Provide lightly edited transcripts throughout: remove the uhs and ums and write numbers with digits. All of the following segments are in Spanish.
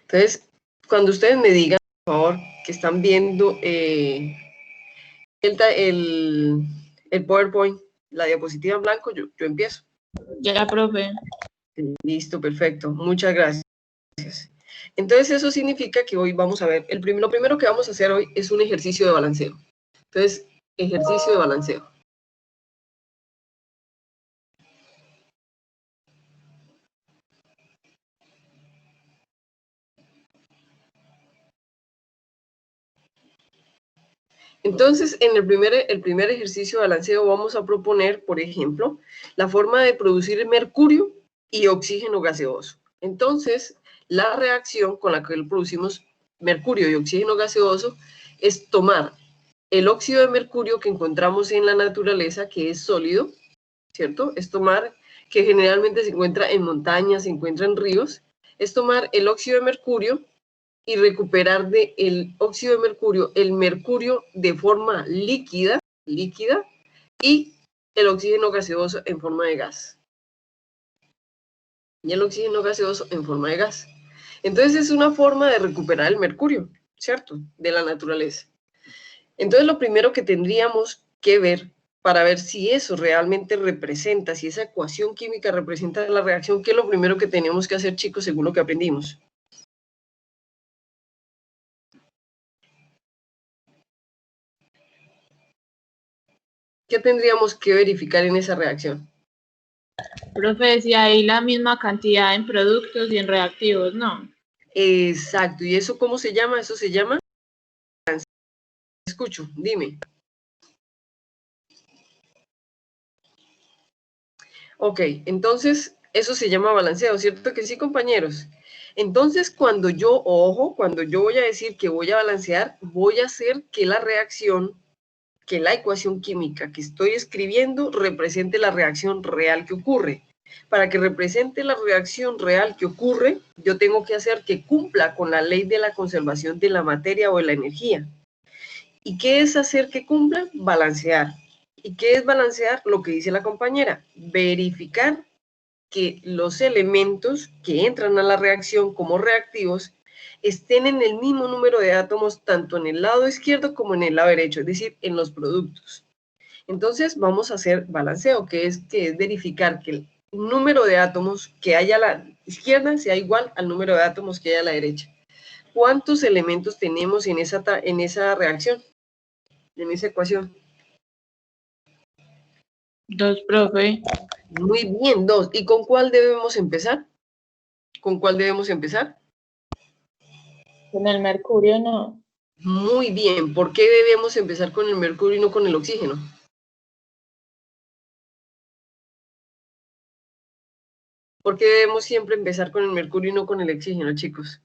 Entonces, cuando ustedes me digan, por favor, que están viendo el PowerPoint, la diapositiva en blanco, yo empiezo. Ya, profe. Listo, perfecto. Muchas gracias. Entonces, eso significa que hoy vamos a ver, lo primero que vamos a hacer hoy es un ejercicio de balanceo. Entonces, ejercicio de balanceo. Entonces, en el primer ejercicio de balanceo vamos a proponer, por ejemplo, la forma de producir mercurio y oxígeno gaseoso. Entonces, la reacción con la que producimos mercurio y oxígeno gaseoso es tomar el óxido de mercurio que encontramos en la naturaleza, que es sólido, ¿cierto? Es tomar, que generalmente se encuentra en montañas, se encuentra en ríos, es tomar el óxido de mercurio y recuperar del óxido de mercurio el mercurio de forma líquida y el oxígeno gaseoso en forma de gas. Y el oxígeno gaseoso en forma de gas. Entonces es una forma de recuperar el mercurio, ¿cierto? De la naturaleza. Entonces lo primero que tendríamos que ver para ver si eso realmente representa, si esa ecuación química representa la reacción, ¿qué es lo primero que tenemos que hacer, chicos, según lo que aprendimos? ¿Qué tendríamos que verificar en esa reacción? Profe, si hay la misma cantidad en productos y en reactivos, ¿no? Exacto. ¿Y eso cómo se llama? Eso se llama... Escucho, dime. Ok, entonces eso se llama balanceo, ¿cierto que sí, compañeros? Entonces, cuando yo voy a decir que voy a balancear, voy a hacer que la reacción, que la ecuación química que estoy escribiendo represente la reacción real que ocurre. Para que represente la reacción real que ocurre, yo tengo que hacer que cumpla con la ley de la conservación de la materia o de la energía. ¿Y qué es hacer que cumpla? Balancear. ¿Y qué es balancear? Lo que dice la compañera, verificar que los elementos que entran a la reacción como reactivos estén en el mismo número de átomos tanto en el lado izquierdo como en el lado derecho, es decir, en los productos. Entonces vamos a hacer balanceo, que es verificar que el número de átomos que haya a la izquierda sea igual al número de átomos que haya a la derecha. ¿Cuántos elementos tenemos en esa reacción? En esa ecuación. 2, profe. Muy bien, 2. ¿Y con cuál debemos empezar? ¿Con cuál debemos empezar? Con el mercurio, no. Muy bien. ¿Por qué debemos empezar con el mercurio y no con el oxígeno? ¿Por qué debemos siempre empezar con el mercurio y no con el oxígeno, chicos?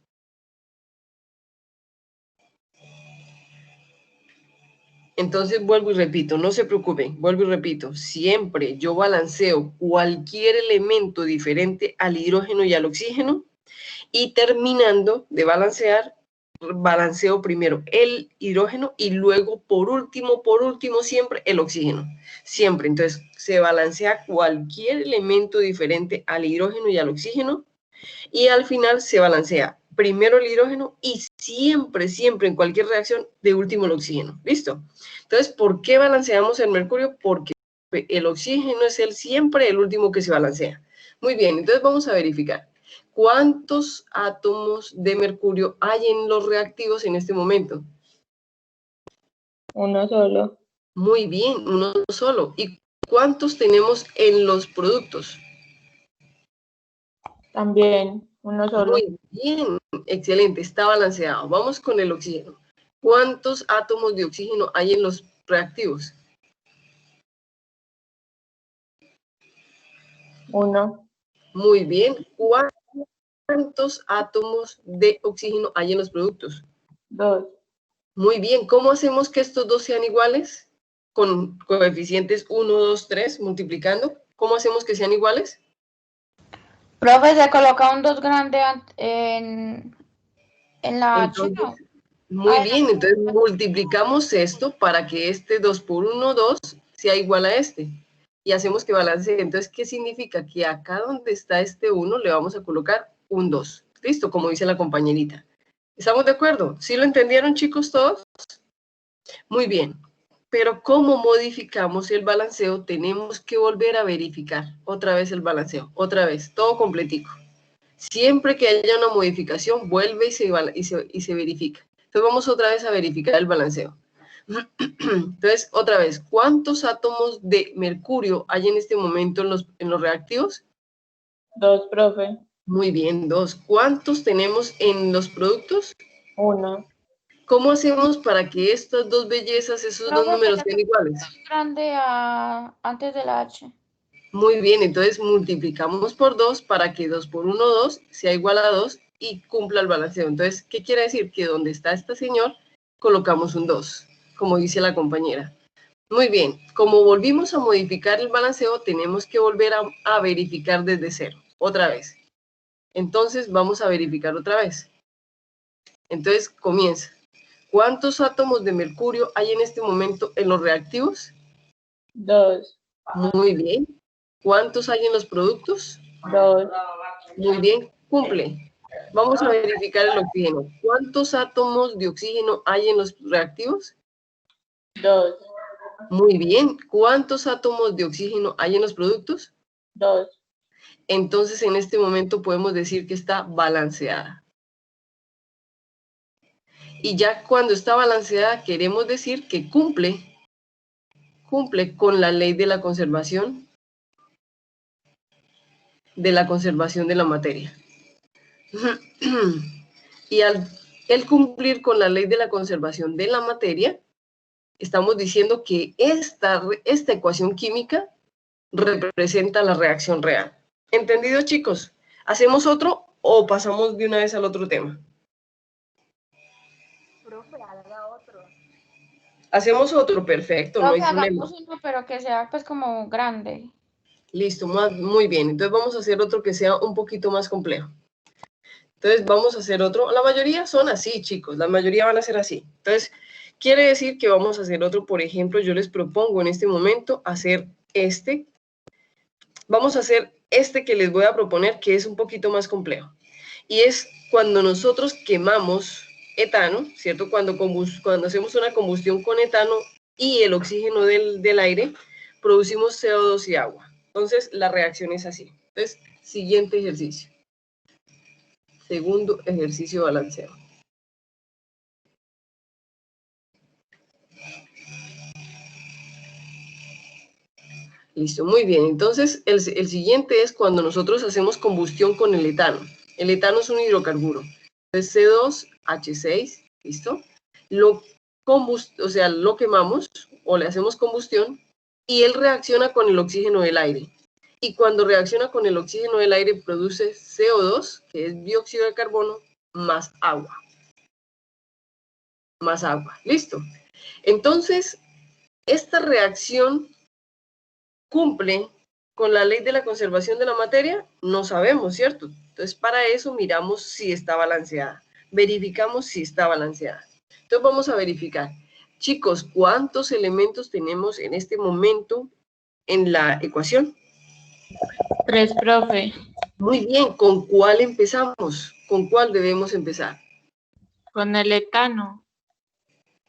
Entonces vuelvo y repito, no se preocupen, vuelvo y repito, siempre yo balanceo cualquier elemento diferente al hidrógeno y al oxígeno y terminando de balancear, balanceo primero el hidrógeno y luego por último siempre el oxígeno, siempre. Entonces se balancea cualquier elemento diferente al hidrógeno y al oxígeno y al final se balancea primero el hidrógeno y siempre en cualquier reacción de último el oxígeno. ¿Listo? Entonces, ¿por qué balanceamos el mercurio? Porque el oxígeno es siempre el último que se balancea. Muy bien, entonces vamos a verificar. ¿Cuántos átomos de mercurio hay en los reactivos en este momento? Uno solo. Muy bien, uno solo. ¿Y cuántos tenemos en los productos? También, uno solo. Muy bien, excelente, está balanceado. Vamos con el oxígeno. ¿Cuántos átomos de oxígeno hay en los reactivos? 1. Muy bien. ¿Cuántos átomos de oxígeno hay en los productos? 2. Muy bien. ¿Cómo hacemos que estos dos sean iguales? Con coeficientes 1, 2, 3, multiplicando. ¿Cómo hacemos que sean iguales? Profe, se coloca un 2 grande en la H, Entonces, ¿no? muy bien. Entonces multiplicamos esto para que este 2 por 1, 2 sea igual a este. Y hacemos que balancee. Entonces, ¿qué significa? Que acá donde está este 1 le vamos a colocar un 2. Listo, como dice la compañerita. ¿Estamos de acuerdo? ¿Sí lo entendieron, chicos, todos? Muy bien. Pero ¿cómo modificamos el balanceo? Tenemos que volver a verificar otra vez el balanceo, otra vez, todo completico. Siempre que haya una modificación, vuelve y se verifica. Entonces vamos otra vez a verificar el balanceo. Entonces, otra vez, ¿cuántos átomos de mercurio hay en este momento en los reactivos? 2, profe. Muy bien, 2. ¿Cuántos tenemos en los productos? 1. ¿Cómo hacemos para que estas dos bellezas, esos dos Profe, números pero sean iguales? grande antes de la H. Muy bien, entonces multiplicamos por 2 para que 2 por 1, 2 sea igual a 2 y cumpla el balanceo. Entonces, ¿qué quiere decir? Que donde está este señor, colocamos un 2, como dice la compañera. Muy bien, como volvimos a modificar el balanceo, tenemos que volver a verificar desde cero, otra vez. Entonces, vamos a verificar otra vez. Entonces, comienza. ¿Cuántos átomos de mercurio hay en este momento en los reactivos? 2. Muy bien. ¿Cuántos hay en los productos? 2. Muy bien, cumple. Vamos a verificar el oxígeno. ¿Cuántos átomos de oxígeno hay en los reactivos? 2. Muy bien. ¿Cuántos átomos de oxígeno hay en los productos? 2. Entonces, en este momento podemos decir que está balanceada. Y ya cuando está balanceada, queremos decir que cumple con la ley de la conservación de la materia. Y al cumplir con la ley de la conservación de la materia, estamos diciendo que esta ecuación química representa la reacción real. ¿Entendido, chicos? ¿Hacemos otro o pasamos de una vez al otro tema? Profe, haga otro. Hacemos otro, perfecto, no hay Profe, problema. hagamos uno, pero que sea pues como grande. Listo, muy bien. Entonces vamos a hacer otro que sea un poquito más complejo. Entonces vamos a hacer otro. La mayoría son así, chicos. La mayoría van a ser así. Entonces, quiere decir que vamos a hacer otro. Por ejemplo, yo les propongo en este momento hacer este. Vamos a hacer este que les voy a proponer, que es un poquito más complejo. Y es cuando nosotros quemamos etano, ¿cierto? Cuando hacemos una combustión con etano y el oxígeno del aire, producimos CO2 y agua. Entonces, la reacción es así. Entonces, siguiente ejercicio. Segundo ejercicio balanceado. Listo, muy bien. Entonces, el siguiente es cuando nosotros hacemos combustión con el etano. El etano es un hidrocarburo. Entonces, C2H6, ¿listo? Lo quemamos o le hacemos combustión y él reacciona con el oxígeno del aire. Y cuando reacciona con el oxígeno del aire, produce CO2, que es dióxido de carbono, más agua. Más agua. ¿Listo? Entonces, esta reacción cumple con la ley de la conservación de la materia, no sabemos, ¿cierto? Entonces, para eso miramos si está balanceada. Verificamos si está balanceada. Entonces, vamos a verificar. Chicos, ¿cuántos elementos tenemos en este momento en la ecuación? 3, profe. Muy bien, ¿con cuál empezamos? ¿Con cuál debemos empezar? Con el etano.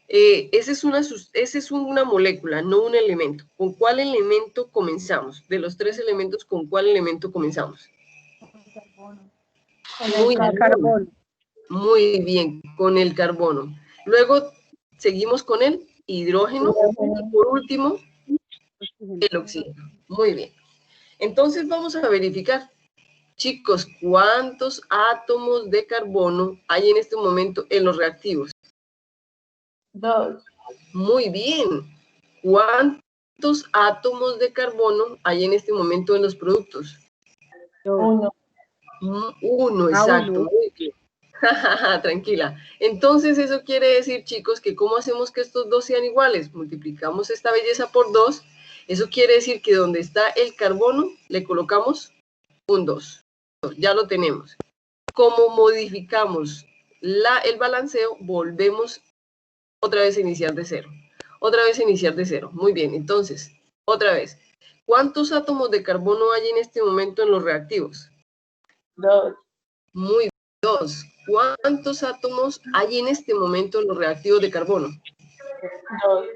Esa es una molécula, no un elemento. ¿Con cuál elemento comenzamos? De los 3 elementos, ¿con cuál elemento comenzamos? Con el carbono. Muy bien, con el carbono. Luego seguimos con el hidrógeno y por último el oxígeno. Muy bien. Entonces vamos a verificar, chicos, ¿cuántos átomos de carbono hay en este momento en los reactivos? 2. Muy bien. ¿Cuántos átomos de carbono hay en este momento en los productos? 1. 1, exacto. Muy bien. Tranquila. Entonces eso quiere decir, chicos, que ¿cómo hacemos que estos dos sean iguales? Multiplicamos esta belleza por 2. Eso quiere decir que donde está el carbono le colocamos un 2. Ya lo tenemos. Como modificamos el balanceo, volvemos otra vez a iniciar de cero. Otra vez a iniciar de cero. Muy bien, entonces, otra vez. ¿Cuántos átomos de carbono hay en este momento en los reactivos? 2. Muy bien, 2. ¿Cuántos átomos hay en este momento en los reactivos de carbono? 2.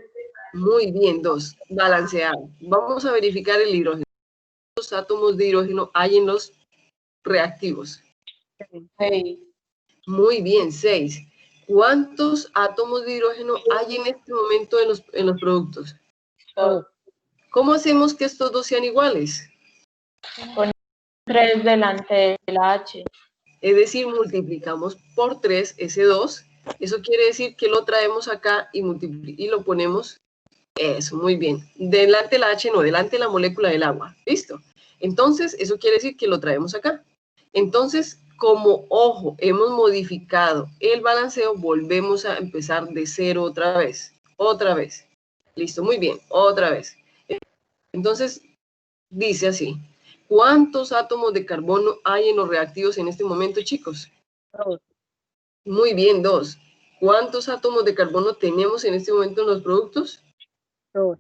Muy bien, 2. Balanceado. Vamos a verificar el hidrógeno. ¿Cuántos átomos de hidrógeno hay en los reactivos? 6. Muy bien, 6. ¿Cuántos átomos de hidrógeno hay en este momento en los productos? 2. ¿Cómo hacemos que estos dos sean iguales? Con 3 delante de la H. Es decir, multiplicamos por 3 ese 2. Eso quiere decir que lo traemos acá y lo ponemos. Eso, muy bien. Delante la H, no, delante la molécula del agua. ¿Listo? Entonces, eso quiere decir que lo traemos acá. Entonces, como, ojo, hemos modificado el balanceo, volvemos a empezar de cero otra vez. Otra vez. Listo, muy bien. Otra vez. Entonces, dice así. ¿Cuántos átomos de carbono hay en los reactivos en este momento, chicos? 2. Muy bien, 2. ¿Cuántos átomos de carbono tenemos en este momento en los productos? 2.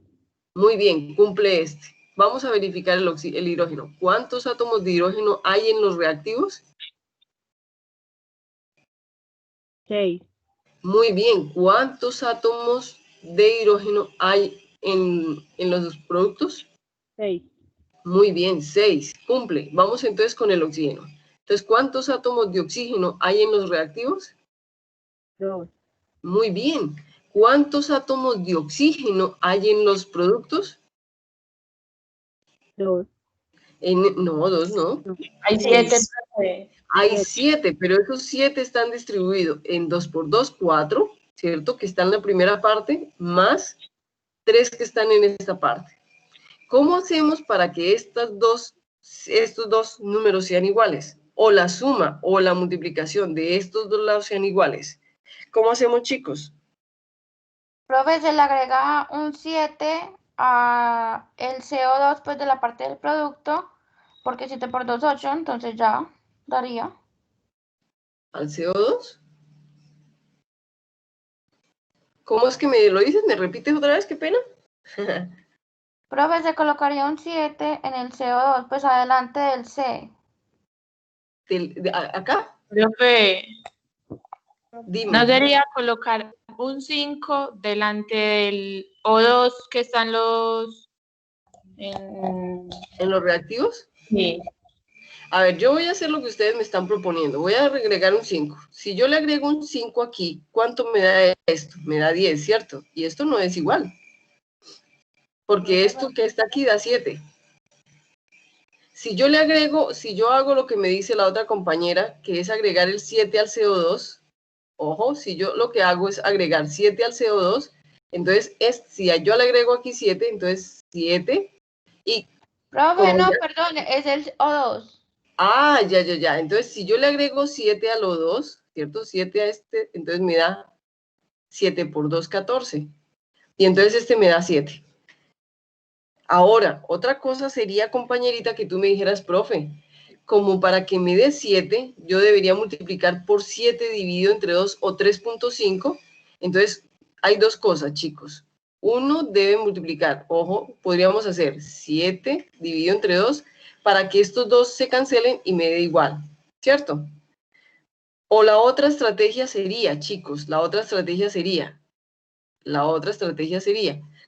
Muy bien, cumple este. Vamos a verificar el hidrógeno. ¿Cuántos átomos de hidrógeno hay en los reactivos? 6. Muy bien, ¿cuántos átomos de hidrógeno hay en los productos? 6. Muy bien, 6. Cumple. Vamos entonces con el oxígeno. Entonces, ¿cuántos átomos de oxígeno hay en los reactivos? 2. Muy bien. ¿Cuántos átomos de oxígeno hay en los productos? 2. No, 2 no. Hay 7, profe. Hay 7, pero esos 7 están distribuidos en 2 por 2, 4, ¿cierto? Que están en la primera parte, más 3 que están en esta parte. ¿Cómo hacemos para que estos dos números sean iguales? O la suma o la multiplicación de estos dos lados sean iguales. ¿Cómo hacemos, chicos? Profe, se le agrega un 7 a el CO2 pues de la parte del producto, porque 7 por 2, 8, entonces ya daría. ¿Al CO2? ¿Cómo es que me lo dices? ¿Me repites otra vez? Qué pena. Profe, se colocaría un 7 en el CO2, pues adelante del C. Acá, Profe, dime. ¿no sería colocar un 5 delante del O2 que están los... ¿En los reactivos? Sí. A ver, yo voy a hacer lo que ustedes me están proponiendo. Voy a agregar un 5. Si yo le agrego un 5 aquí, ¿cuánto me da esto? Me da 10, ¿cierto? Y esto no es igual. Porque esto que está aquí da 7. Si yo le agrego, si yo hago lo que me dice la otra compañera, que es agregar el 7 al CO2, ojo, si yo lo que hago es agregar 7 al CO2, entonces si yo le agrego aquí 7, entonces 7 y... Profe, no, perdón, es el O2. Ah, ya. Entonces, si yo le agrego 7 al O2, ¿cierto? 7 a este, entonces me da 7 por 2, 14. Y entonces este me da 7. Ahora, otra cosa sería, compañerita, que tú me dijeras, profe, como para que me dé 7, yo debería multiplicar por 7 dividido entre 2 o 3.5. Entonces, hay dos cosas, chicos. Uno debe multiplicar, ojo, podríamos hacer 7 dividido entre 2 para que estos dos se cancelen y me dé igual, ¿cierto? O la otra estrategia sería, chicos, la otra estrategia sería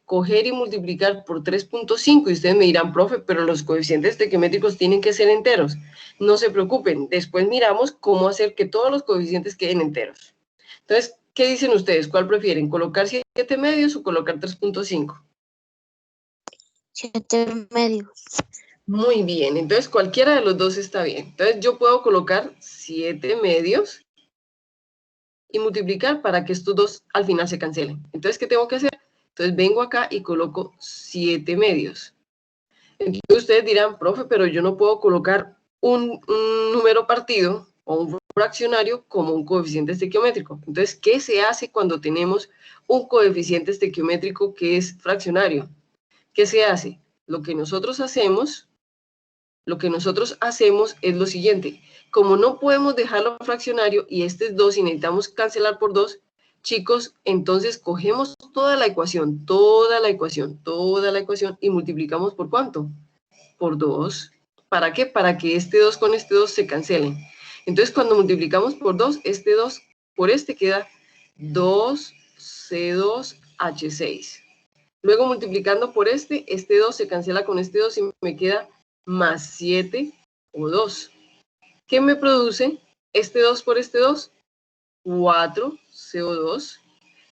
coger y multiplicar por 3.5 y ustedes me dirán, profe, pero los coeficientes estequiométricos tienen que ser enteros. No se preocupen, después miramos cómo hacer que todos los coeficientes queden enteros. Entonces, ¿qué dicen ustedes? ¿Cuál prefieren? ¿Colocar 7 medios o colocar 3.5? 7 medios. Muy bien, entonces cualquiera de los dos está bien. Entonces yo puedo colocar 7 medios y multiplicar para que estos dos al final se cancelen. Entonces, ¿qué tengo que hacer? Entonces vengo acá y coloco 7 medios. Entonces ustedes dirán, profe, pero yo no puedo colocar un número partido o un fraccionario como un coeficiente estequiométrico. Entonces, ¿qué se hace cuando tenemos un coeficiente estequiométrico que es fraccionario? ¿Qué se hace? Lo que nosotros hacemos es lo siguiente. Como no podemos dejarlo fraccionario y este es 2 y necesitamos cancelar por 2, chicos, entonces cogemos toda la ecuación y multiplicamos ¿por cuánto? Por 2. ¿Para qué? Para que este 2 con este 2 se cancelen. Entonces, cuando multiplicamos por 2, este 2 por este queda 2C2H6. Luego, multiplicando por este 2 se cancela con este 2 y me queda más 7O2. ¿Qué me produce este 2 por este 2? 4CO2.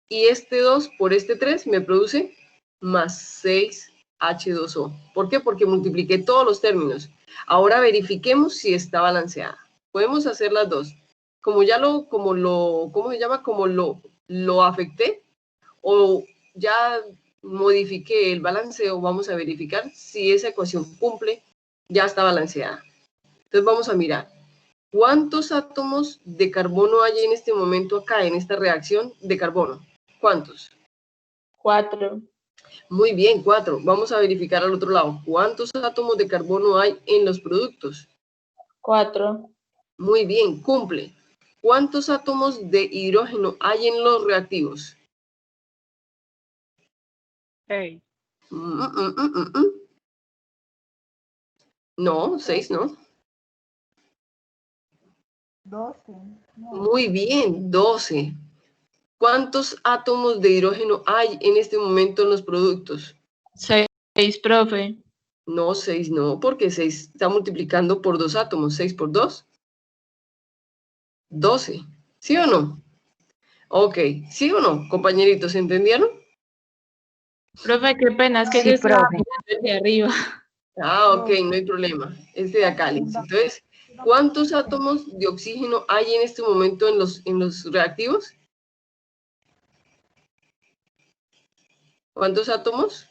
Y este 2 por este 3 me produce más 6H2O. ¿Por qué? Porque multipliqué todos los términos. Ahora verifiquemos si está balanceada. Podemos hacer las dos. Como ya ¿cómo se llama? Como lo afecté o ya modifiqué el balanceo, vamos a verificar si esa ecuación cumple, ya está balanceada. Entonces vamos a mirar. ¿Cuántos átomos de carbono hay en este momento acá, en esta reacción de carbono? ¿Cuántos? 4. Muy bien, 4. Vamos a verificar al otro lado. ¿Cuántos átomos de carbono hay en los productos? 4. Muy bien, cumple. ¿Cuántos átomos de hidrógeno hay en los reactivos? 6. No, 6 no. 12. No. Muy bien, 12. ¿Cuántos átomos de hidrógeno hay en este momento en los productos? 6, profe. No, 6 no, porque 6 está multiplicando por 2 átomos. 6 por 2, 12. ¿Sí o no? Ok, ¿sí o no, compañeritos? ¿Entendieron? Profe, qué pena, es que Sí, yo estaba profe. mirando desde arriba. Ah, ok, no hay problema. Este de acá, listo. Entonces, ¿cuántos átomos de oxígeno hay en este momento en los reactivos? ¿Cuántos átomos?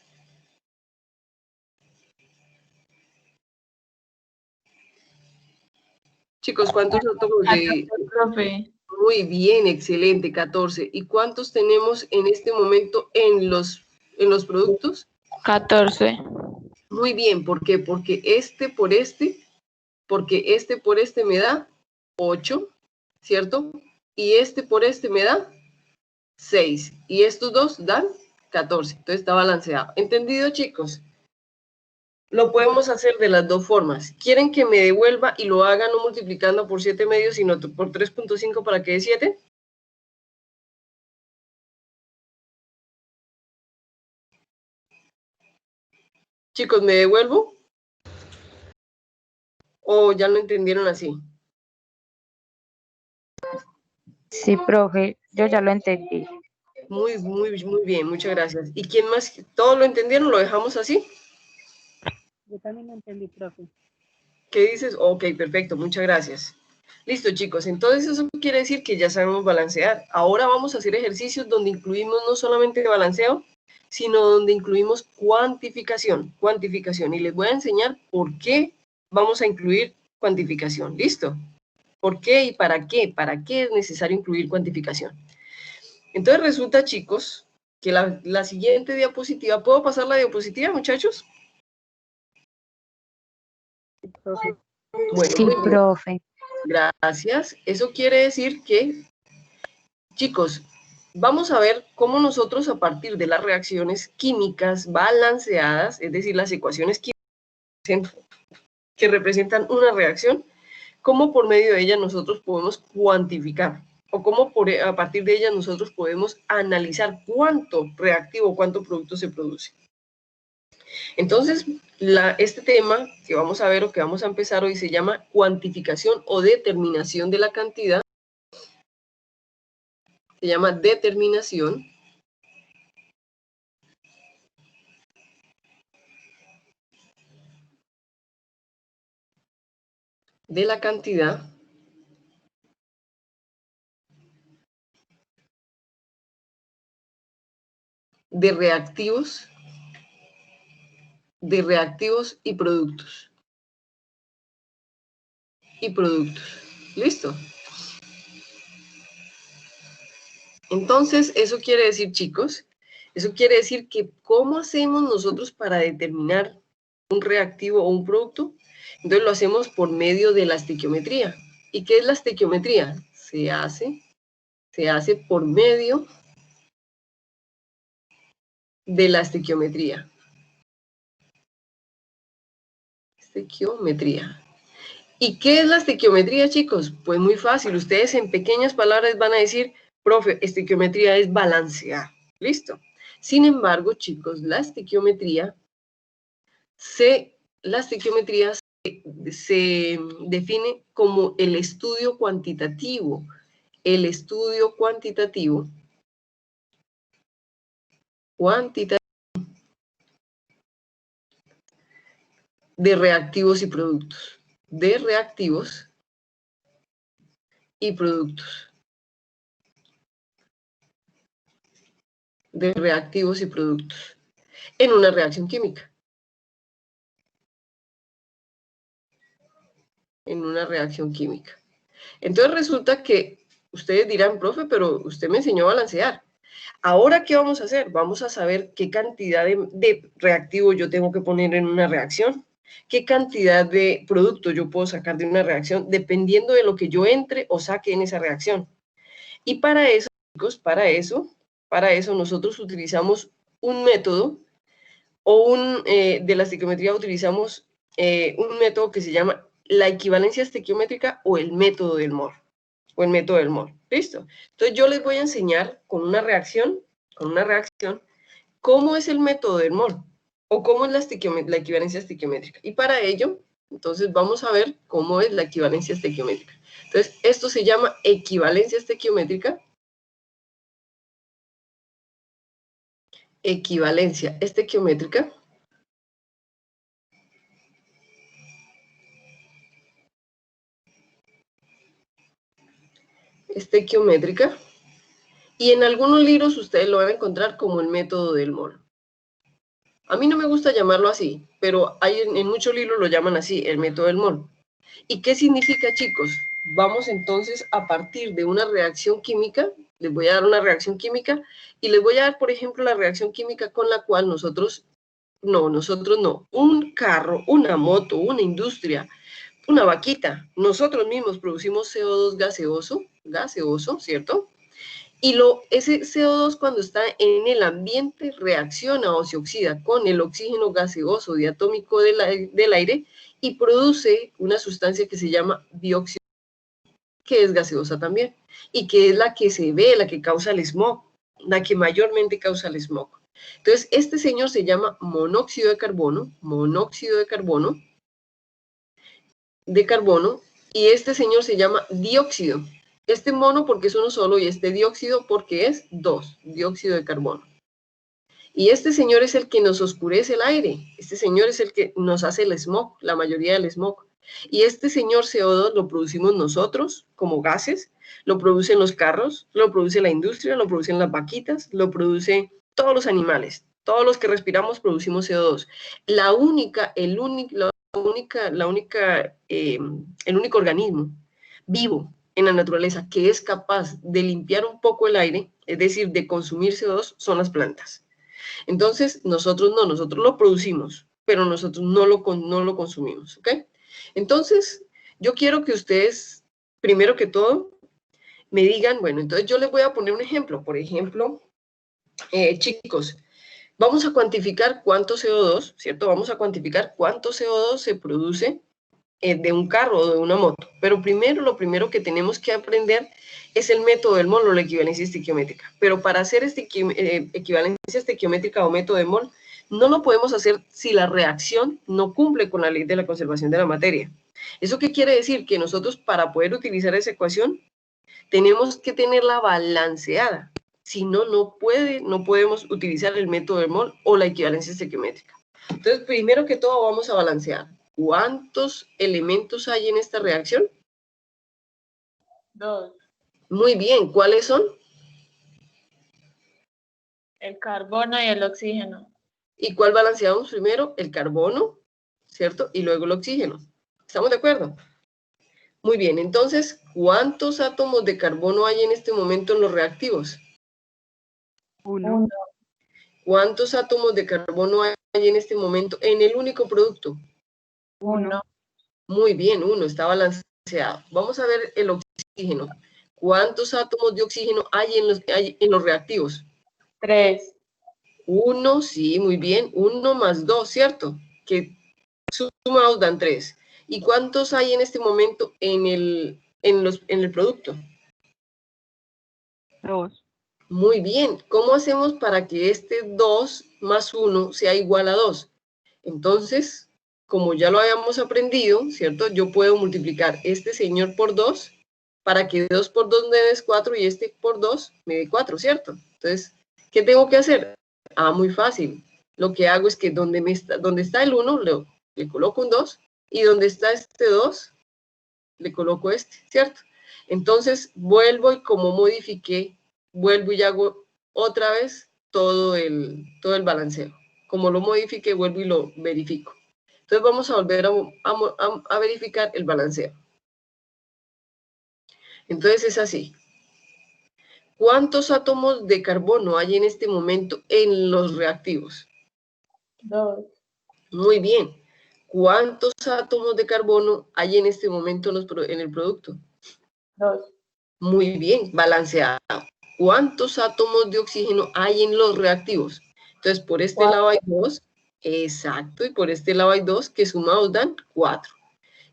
Chicos, ¿cuántos átomos de...? 14, profe. Muy bien, excelente, 14. ¿Y cuántos tenemos en este momento en los productos? 14. Muy bien, ¿por qué? Porque este por este me da 8, ¿cierto? Y este por este me da 6. Y estos dos dan 14. Entonces está balanceado. ¿Entendido, chicos? Lo podemos hacer de las dos formas. ¿Quieren que me devuelva y lo haga no multiplicando por 7 medios, sino por 3.5 para que dé 7? Chicos, ¿me devuelvo? ¿O ya lo entendieron así? Sí, profe, yo ya lo entendí. Muy bien, muchas gracias. ¿Y quién más? ¿Todos lo entendieron? ¿Lo dejamos así? Yo también lo entendí, profe. ¿Qué dices? Ok, perfecto, muchas gracias. Listo, chicos, entonces eso quiere decir que ya sabemos balancear. Ahora vamos a hacer ejercicios donde incluimos no solamente balanceo, sino donde incluimos cuantificación. Y les voy a enseñar por qué vamos a incluir cuantificación. ¿Listo? ¿Por qué y para qué? ¿Para qué es necesario incluir cuantificación? Entonces resulta, chicos, que la siguiente diapositiva, ¿puedo pasar la diapositiva, muchachos? Sí, profe. Bueno, Sí, muy bien. profe. Gracias. Eso quiere decir que, chicos, vamos a ver cómo nosotros a partir de las reacciones químicas balanceadas, es decir, las ecuaciones químicas que representan una reacción, cómo por medio de ellas nosotros podemos cuantificar o cómo a partir de ellas nosotros podemos analizar cuánto reactivo, cuánto producto se produce. Entonces, este tema que vamos a ver o que vamos a empezar hoy se llama cuantificación o determinación de la cantidad. Se llama determinación de la cantidad de reactivos y productos. ¿Listo? Entonces, eso quiere decir, chicos, eso quiere decir que ¿cómo hacemos nosotros para determinar un reactivo o un producto? Entonces lo hacemos por medio de la estequiometría. ¿Y qué es la estequiometría? Se hace por medio de la estequiometría. ¿Y qué es la estequiometría, chicos? Pues muy fácil. Ustedes en pequeñas palabras van a decir, profe, estequiometría es balancear. ¿Listo? Sin embargo, chicos, la estequiometría se define como el estudio cuantitativo. El estudio cuantitativo de reactivos y productos. De reactivos y productos. De reactivos y productos en una reacción química. En una reacción química. Entonces resulta que ustedes dirán, profe, pero usted me enseñó a balancear. Ahora, ¿qué vamos a hacer? Vamos a saber qué cantidad de reactivo yo tengo que poner en una reacción, qué cantidad de producto yo puedo sacar de una reacción, dependiendo de lo que yo entre o saque en esa reacción. Y para eso, chicos, para eso nosotros utilizamos un método de la estequiometría utilizamos un método que se llama la equivalencia estequiométrica o el método del Mohr. ¿Listo? Entonces yo les voy a enseñar con una reacción, cómo es el método del Mohr o cómo es la equivalencia estequiométrica. Y para ello, entonces vamos a ver cómo es la equivalencia estequiométrica. Entonces, esto se llama equivalencia estequiométrica. Equivalencia estequiométrica. Estequiométrica. Y en algunos libros ustedes lo van a encontrar como el método del Mohr. A mí no me gusta llamarlo así, pero en muchos libros lo llaman así, el método del Mohr. ¿Y qué significa, chicos? Vamos entonces a partir de una reacción química, les voy a dar una reacción química, y les voy a dar, por ejemplo, la reacción química con la cual nosotros no, un carro, una moto, una industria, una vaquita, nosotros mismos producimos CO2 gaseoso, ¿cierto? Y ese CO2 cuando está en el ambiente reacciona o se oxida con el oxígeno gaseoso diatómico del aire y produce una sustancia que se llama dióxido, que es gaseosa también, y que es la que se ve, la que causa el smog, la que mayormente causa el smog. Entonces, este señor se llama monóxido de carbono, y este señor se llama dióxido. Este mono porque es uno solo y este dióxido porque es dos, dióxido de carbono. Y este señor es el que nos oscurece el aire. Este señor es el que nos hace el smog, la mayoría del smog. Y este señor CO2 lo producimos nosotros como gases, lo producen los carros, lo produce la industria, lo producen las vaquitas, lo producen todos los animales. Todos los que respiramos producimos CO2. El único organismo vivo en la naturaleza que es capaz de limpiar un poco el aire, es decir, de consumir CO2, son las plantas. Entonces, nosotros lo producimos, pero nosotros no lo consumimos, ¿ok? Entonces, yo quiero que ustedes, primero que todo, me digan, bueno, entonces yo les voy a poner un ejemplo. Por ejemplo, chicos, vamos a cuantificar cuánto CO2, ¿cierto? Vamos a cuantificar cuánto CO2 se produce de un carro o de una moto. Pero lo primero que tenemos que aprender es el método del Mohr o la equivalencia estequiométrica. Pero para hacer equivalencia estequiométrica o método de Mohr, no lo podemos hacer si la reacción no cumple con la ley de la conservación de la materia. ¿Eso qué quiere decir? Que nosotros para poder utilizar esa ecuación tenemos que tenerla balanceada. Si no, no podemos utilizar el método de Mohr o la equivalencia estequiométrica. Entonces, primero que todo vamos a balancear. ¿Cuántos elementos hay en esta reacción? 2. Muy bien, ¿cuáles son? El carbono y el oxígeno. ¿Y cuál balanceamos primero? El carbono, ¿cierto? Y luego el oxígeno. ¿Estamos de acuerdo? Muy bien, entonces, ¿cuántos átomos de carbono hay en este momento en los reactivos? 1. ¿Cuántos átomos de carbono hay en este momento en el único producto? 1. Muy bien, 1, está balanceado. Vamos a ver el oxígeno. ¿Cuántos átomos de oxígeno hay en los reactivos? 3. 1, sí, muy bien. 1 más 2, ¿cierto? Que sumados dan 3. ¿Y cuántos hay en este momento en el producto? 2. Muy bien. ¿Cómo hacemos para que este 2 más 1 sea igual a 2? Entonces, como ya lo habíamos aprendido, ¿cierto? Yo puedo multiplicar este señor por 2 para que 2 por 2 me dé 4 y este por 2 me dé 4, ¿cierto? Entonces, ¿qué tengo que hacer? Muy fácil. Lo que hago es que donde está el 1, le coloco un 2 y donde está este 2, le coloco este, ¿cierto? Entonces, vuelvo y como modifiqué, vuelvo y hago otra vez todo el balanceo. Como lo modifiqué, vuelvo y lo verifico. Entonces, vamos a volver a verificar el balanceo. Entonces, es así. ¿Cuántos átomos de carbono hay en este momento en los reactivos? 2. Muy bien. ¿Cuántos átomos de carbono hay en este momento en el producto? 2. Muy bien, balanceado. ¿Cuántos átomos de oxígeno hay en los reactivos? Entonces, por este lado hay 2, exacto, y por este lado hay 2, que sumados dan 4.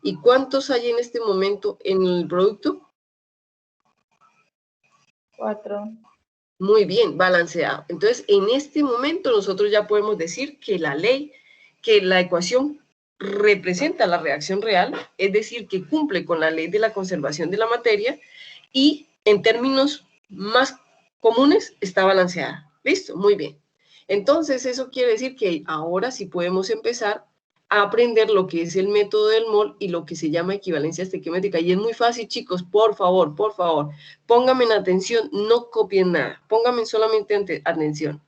¿Y cuántos hay en este momento en el producto? 4. Muy bien, balanceado. Entonces, en este momento nosotros ya podemos decir que la ecuación representa la reacción real, es decir, que cumple con la ley de la conservación de la materia y en términos más comunes está balanceada. ¿Listo? Muy bien. Entonces, eso quiere decir que ahora sí podemos empezar a aprender lo que es el método del mol y lo que se llama equivalencia estequiométrica. Y es muy fácil, chicos, por favor, pónganme en atención, no copien nada, pónganme solamente atención.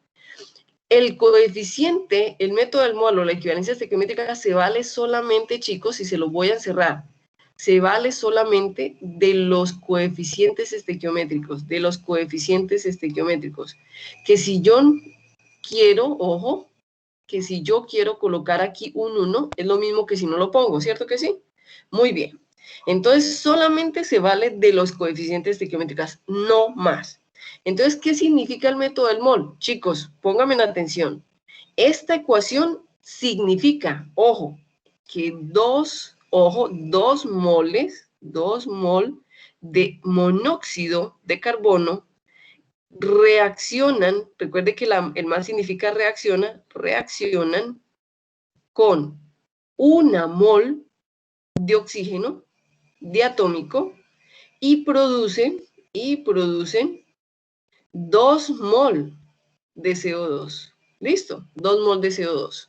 El coeficiente, el método del mol o la equivalencia estequiométrica se vale solamente, chicos, y se lo voy a encerrar, se vale solamente de los coeficientes estequiométricos, que si yo quiero, ojo, que si yo quiero colocar aquí un 1, es lo mismo que si no lo pongo, ¿cierto que sí? Muy bien. Entonces, solamente se vale de los coeficientes estequiométricos, no más. Entonces, ¿qué significa el método del mol? Chicos, pónganme en atención. Esta ecuación significa, ojo, que 2 mol de monóxido de carbono reaccionan, recuerde que el mal significa reaccionan con 1 mol de oxígeno diatómico y producen 2 mol de CO2. ¿Listo? 2 mol de CO2.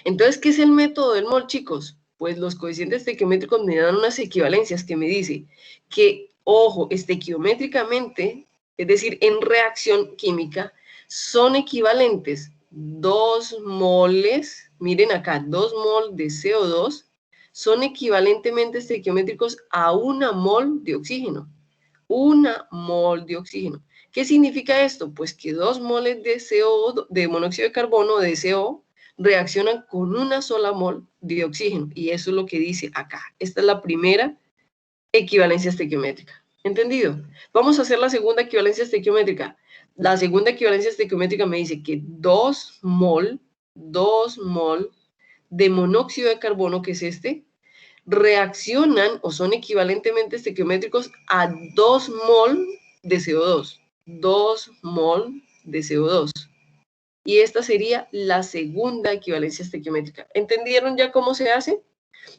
Entonces, ¿qué es el método del mol, chicos? Pues los coeficientes estequiométricos me dan unas equivalencias que me dice que, ojo, estequiométricamente, es decir, en reacción química, son equivalentes 2 moles, miren acá, 2 mol de CO2 son equivalentemente estequiométricos a 1 mol de oxígeno. 1 mol de oxígeno. ¿Qué significa esto? Pues que 2 moles de CO, de monóxido de carbono, de CO, reaccionan con una sola mol de oxígeno. Y eso es lo que dice acá. Esta es la primera equivalencia estequiométrica. ¿Entendido? Vamos a hacer la segunda equivalencia estequiométrica. La segunda equivalencia estequiométrica me dice que 2 mol de monóxido de carbono, que es este, reaccionan o son equivalentemente estequiométricos a 2 mol de CO2. 2 mol de CO2. Y esta sería la segunda equivalencia estequiométrica. ¿Entendieron ya cómo se hace?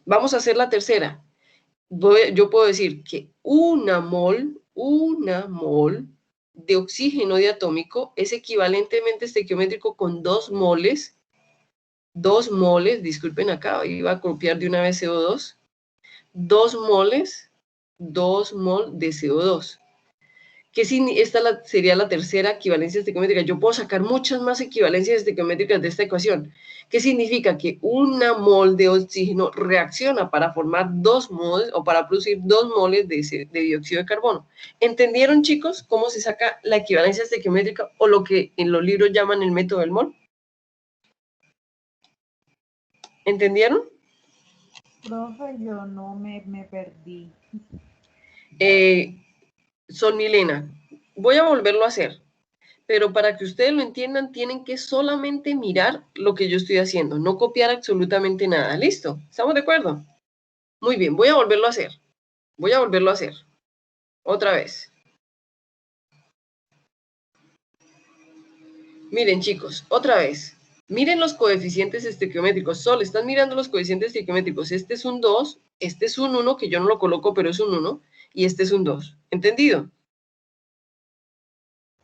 Vamos a hacer la tercera. Yo puedo decir que 1 mol de oxígeno diatómico es equivalentemente estequiométrico con 2 moles, disculpen acá, iba a copiar de una vez CO2, 2 mol de CO2. Esta sería la tercera equivalencia estequiométrica. Yo puedo sacar muchas más equivalencias estequiométricas de esta ecuación. ¿Qué significa? Que 1 mol de oxígeno reacciona para formar 2 moles o para producir 2 moles de dióxido de carbono. ¿Entendieron, chicos, cómo se saca la equivalencia estequiométrica o lo que en los libros llaman el método del mol? ¿Entendieron? Profe, yo no me perdí. Sol Milena, voy a volverlo a hacer, pero para que ustedes lo entiendan, tienen que solamente mirar lo que yo estoy haciendo, no copiar absolutamente nada. ¿Listo? ¿Estamos de acuerdo? Muy bien, voy a volverlo a hacer. Voy a volverlo a hacer. Otra vez. Miren, chicos, otra vez. Miren los coeficientes estequiométricos. Sol, están mirando los coeficientes estequiométricos. Este es un 2, este es un 1, que yo no lo coloco, pero es un 1, y este es un 2. ¿Entendido?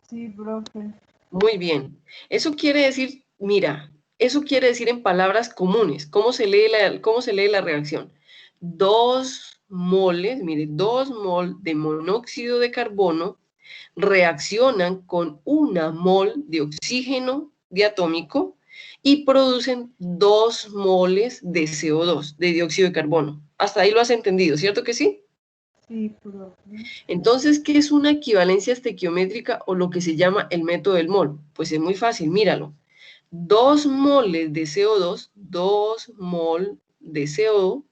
Sí, profe. Muy bien. Eso quiere decir, mira, eso quiere decir en palabras comunes. ¿Cómo se lee la reacción? 2 moles, mire, 2 mol de monóxido de carbono reaccionan con 1 mol de oxígeno diatómico y producen 2 moles de CO2, de dióxido de carbono. Hasta ahí lo has entendido, ¿cierto que sí? Sí, profe. Entonces, ¿qué es una equivalencia estequiométrica o lo que se llama el método del mol? Pues es muy fácil, míralo. 2 moles de CO2, 2 mol de CO2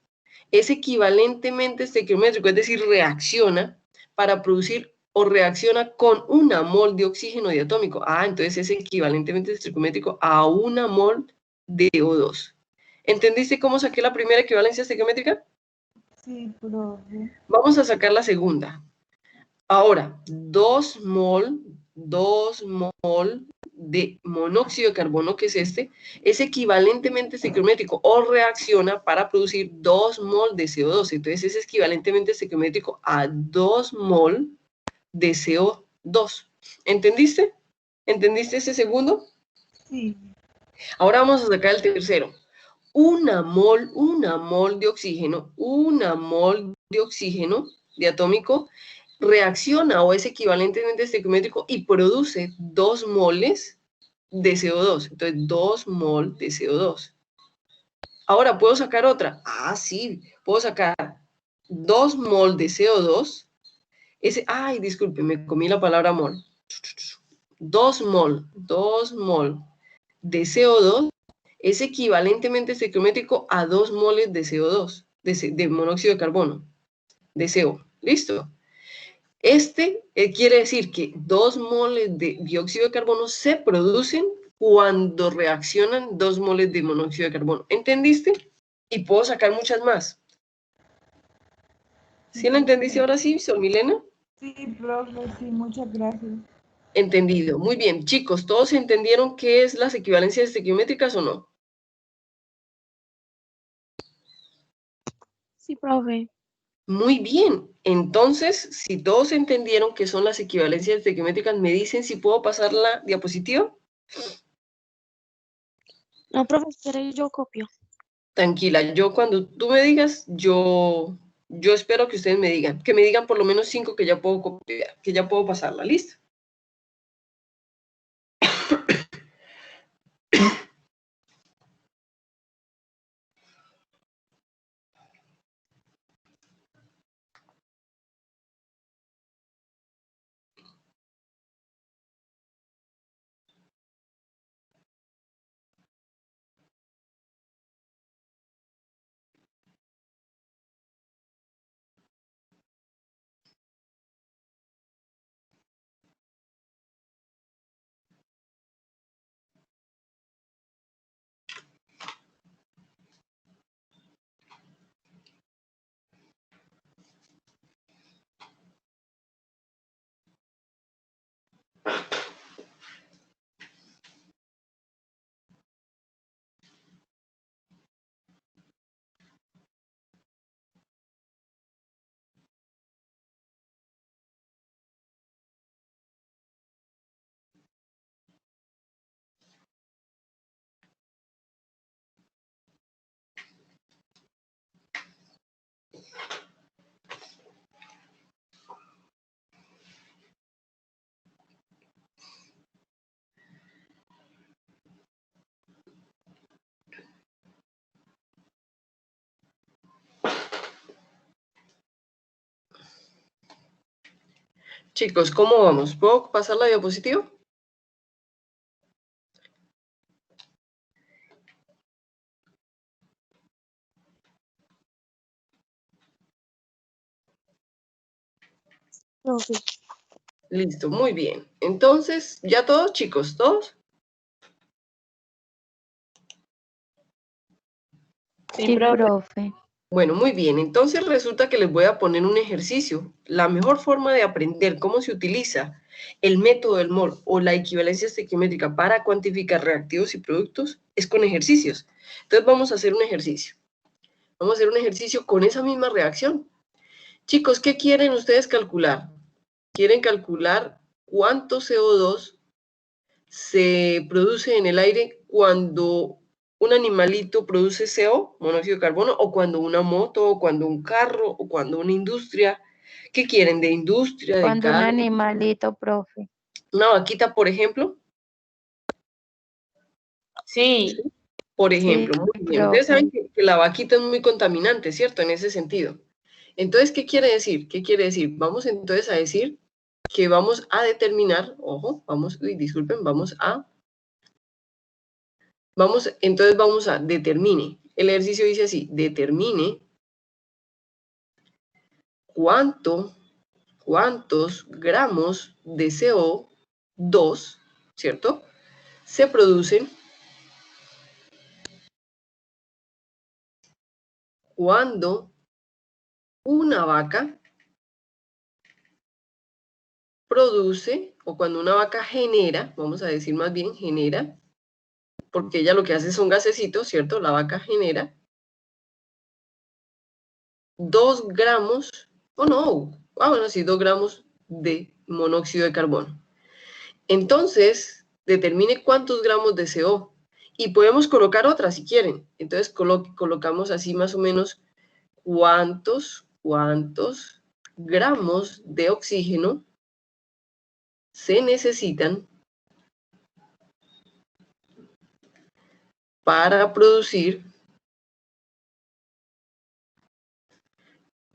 es equivalentemente estequiométrico, es decir, reacciona para producir o reacciona con 1 mol de oxígeno diatómico. Ah, entonces es equivalentemente estequiométrico a 1 mol de O2. ¿Entendiste cómo saqué la primera equivalencia estequiométrica? Sí, profe. Vamos a sacar la segunda. Ahora, 2 mol de monóxido de carbono, que es este, es equivalentemente estequiométrico o reacciona para producir 2 mol de CO2. Entonces es equivalentemente estequiométrico a 2 mol de CO2. ¿Entendiste? ¿Entendiste ese segundo? Sí. Ahora vamos a sacar el tercero. 1 mol de oxígeno, 1 mol de oxígeno diatómico reacciona o es equivalentemente estequiométrico y produce 2 moles de CO2. Entonces, 2 mol de CO2. Ahora, ¿puedo sacar otra? Ah, sí, puedo sacar 2 mol de CO2. Ay, disculpe, me comí la palabra mol. 2 mol de CO2 es equivalentemente estequiométrico a 2 moles de CO2, de monóxido de carbono, de CO. ¿Listo? Quiere decir que 2 moles de dióxido de carbono se producen cuando reaccionan 2 moles de monóxido de carbono. ¿Entendiste? Y puedo sacar muchas más. ¿Sí lo entendiste ahora sí, Sol Milena? Sí, profe, sí, muchas gracias. Entendido. Muy bien. Chicos, ¿todos entendieron qué es las equivalencias estequiométricas o no? Sí, profe. Muy bien. Entonces, si todos entendieron qué son las equivalencias estequiométricas, ¿me dicen si puedo pasar la diapositiva? No, profe, espere, yo copio. Tranquila, yo cuando tú me digas, yo espero que ustedes que me digan por lo menos 5 que ya puedo copiar, que ya puedo pasarla, ¿listo? Chicos, ¿cómo vamos? ¿Puedo pasar la diapositiva? Profe. Listo, muy bien. Entonces, ¿ya todos, chicos? ¿Todos? Sí, profe. Bueno, muy bien. Entonces resulta que les voy a poner un ejercicio. La mejor forma de aprender cómo se utiliza el método del mol o la equivalencia estequiométrica para cuantificar reactivos y productos es con ejercicios. Entonces vamos a hacer un ejercicio. Vamos a hacer un ejercicio con esa misma reacción. Chicos, ¿qué quieren ustedes calcular? ¿Quieren calcular cuánto CO2 se produce en el aire cuando un animalito produce CO, monóxido de carbono, o cuando una moto, o cuando un carro, o cuando una industria? ¿Qué quieren? ¿De industria, de Cuando un carro? animalito, profe. Una vaquita, por ejemplo. Sí, Por Sí, ejemplo, muy bien. Ustedes profe. saben que la vaquita es muy contaminante, ¿cierto? En ese sentido. Entonces, ¿qué quiere decir? ¿Qué quiere decir? Vamos entonces a decir que vamos a determinar, ojo, disculpen, entonces vamos a determine. El ejercicio dice así, determine cuántos gramos de CO2, ¿cierto? Se producen cuando una vaca produce, o cuando una vaca genera, vamos a decir más bien genera, porque ella lo que hace son gasecitos, ¿cierto? La vaca genera 2 gramos, bueno, sí, 2 gramos de monóxido de carbono. Entonces, determine cuántos gramos de CO. Y podemos colocar otra si quieren. Entonces, colocamos así más o menos cuántos gramos de oxígeno se necesitan para producir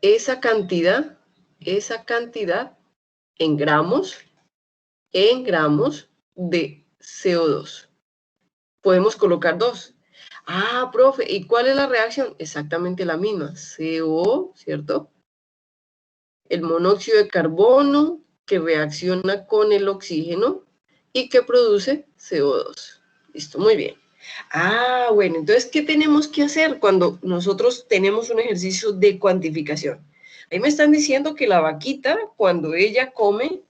esa cantidad en gramos de CO2. Podemos colocar 2. Ah, profe, ¿y cuál es la reacción? Exactamente la misma. CO, ¿cierto? El monóxido de carbono que reacciona con el oxígeno y que produce CO2. Listo, muy bien. Ah, bueno, entonces, ¿qué tenemos que hacer cuando nosotros tenemos un ejercicio de cuantificación? Ahí me están diciendo que la vaquita, cuando ella come,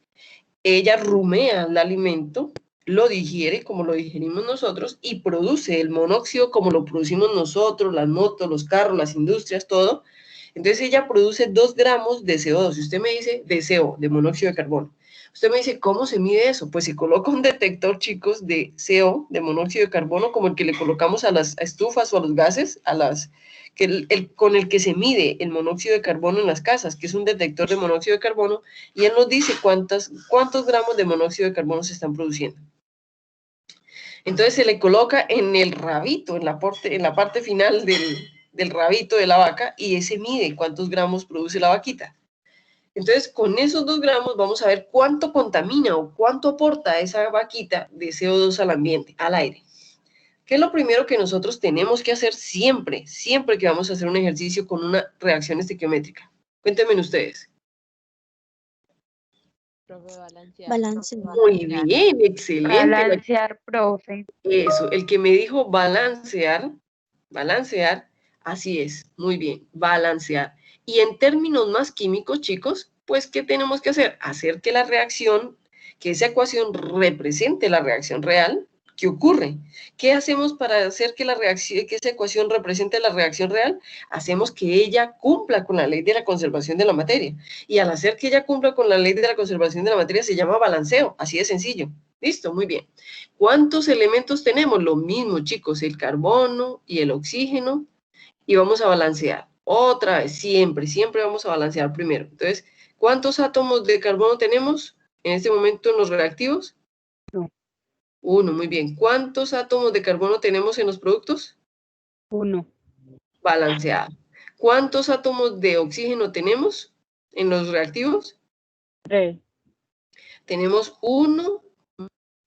ella rumea el alimento, lo digiere como lo digerimos nosotros y produce el monóxido como lo producimos nosotros, las motos, los carros, las industrias, todo. Entonces ella produce 2 gramos de CO2. Si usted me dice de CO, de monóxido de carbono, usted me dice, ¿cómo se mide eso? Pues se coloca un detector, chicos, de CO, de monóxido de carbono, como el que le colocamos a las estufas o a los gases, con el que se mide el monóxido de carbono en las casas, que es un detector de monóxido de carbono, y él nos dice cuántos gramos de monóxido de carbono se están produciendo. Entonces se le coloca en el rabito, en la parte final del rabito de la vaca, y ese mide cuántos gramos produce la vaquita. Entonces, con esos 2 gramos vamos a ver cuánto contamina o cuánto aporta esa vaquita de CO2 al ambiente, al aire. ¿Qué es lo primero que nosotros tenemos que hacer siempre que vamos a hacer un ejercicio con una reacción estequiométrica? Cuéntenme ustedes. Profe, balancear. Balance. Muy bien, excelente. Balancear, profe. Eso, el que me dijo balancear, así es, muy bien, balancear. Y en términos más químicos, chicos, pues, ¿qué tenemos que hacer? Hacer que la reacción, que esa ecuación represente la reacción real que ocurre. ¿Qué hacemos para hacer que esa ecuación represente la reacción real? Hacemos que ella cumpla con la ley de la conservación de la materia. Y al hacer que ella cumpla con la ley de la conservación de la materia se llama balanceo, así de sencillo. ¿Listo? Muy bien. ¿Cuántos elementos tenemos? Lo mismo, chicos, el carbono y el oxígeno, y vamos a balancear. Otra vez, siempre vamos a balancear primero. Entonces, ¿cuántos átomos de carbono tenemos en este momento en los reactivos? 1, muy bien. ¿Cuántos átomos de carbono tenemos en los productos? 1. Balanceado. ¿Cuántos átomos de oxígeno tenemos en los reactivos? 3. Tenemos 1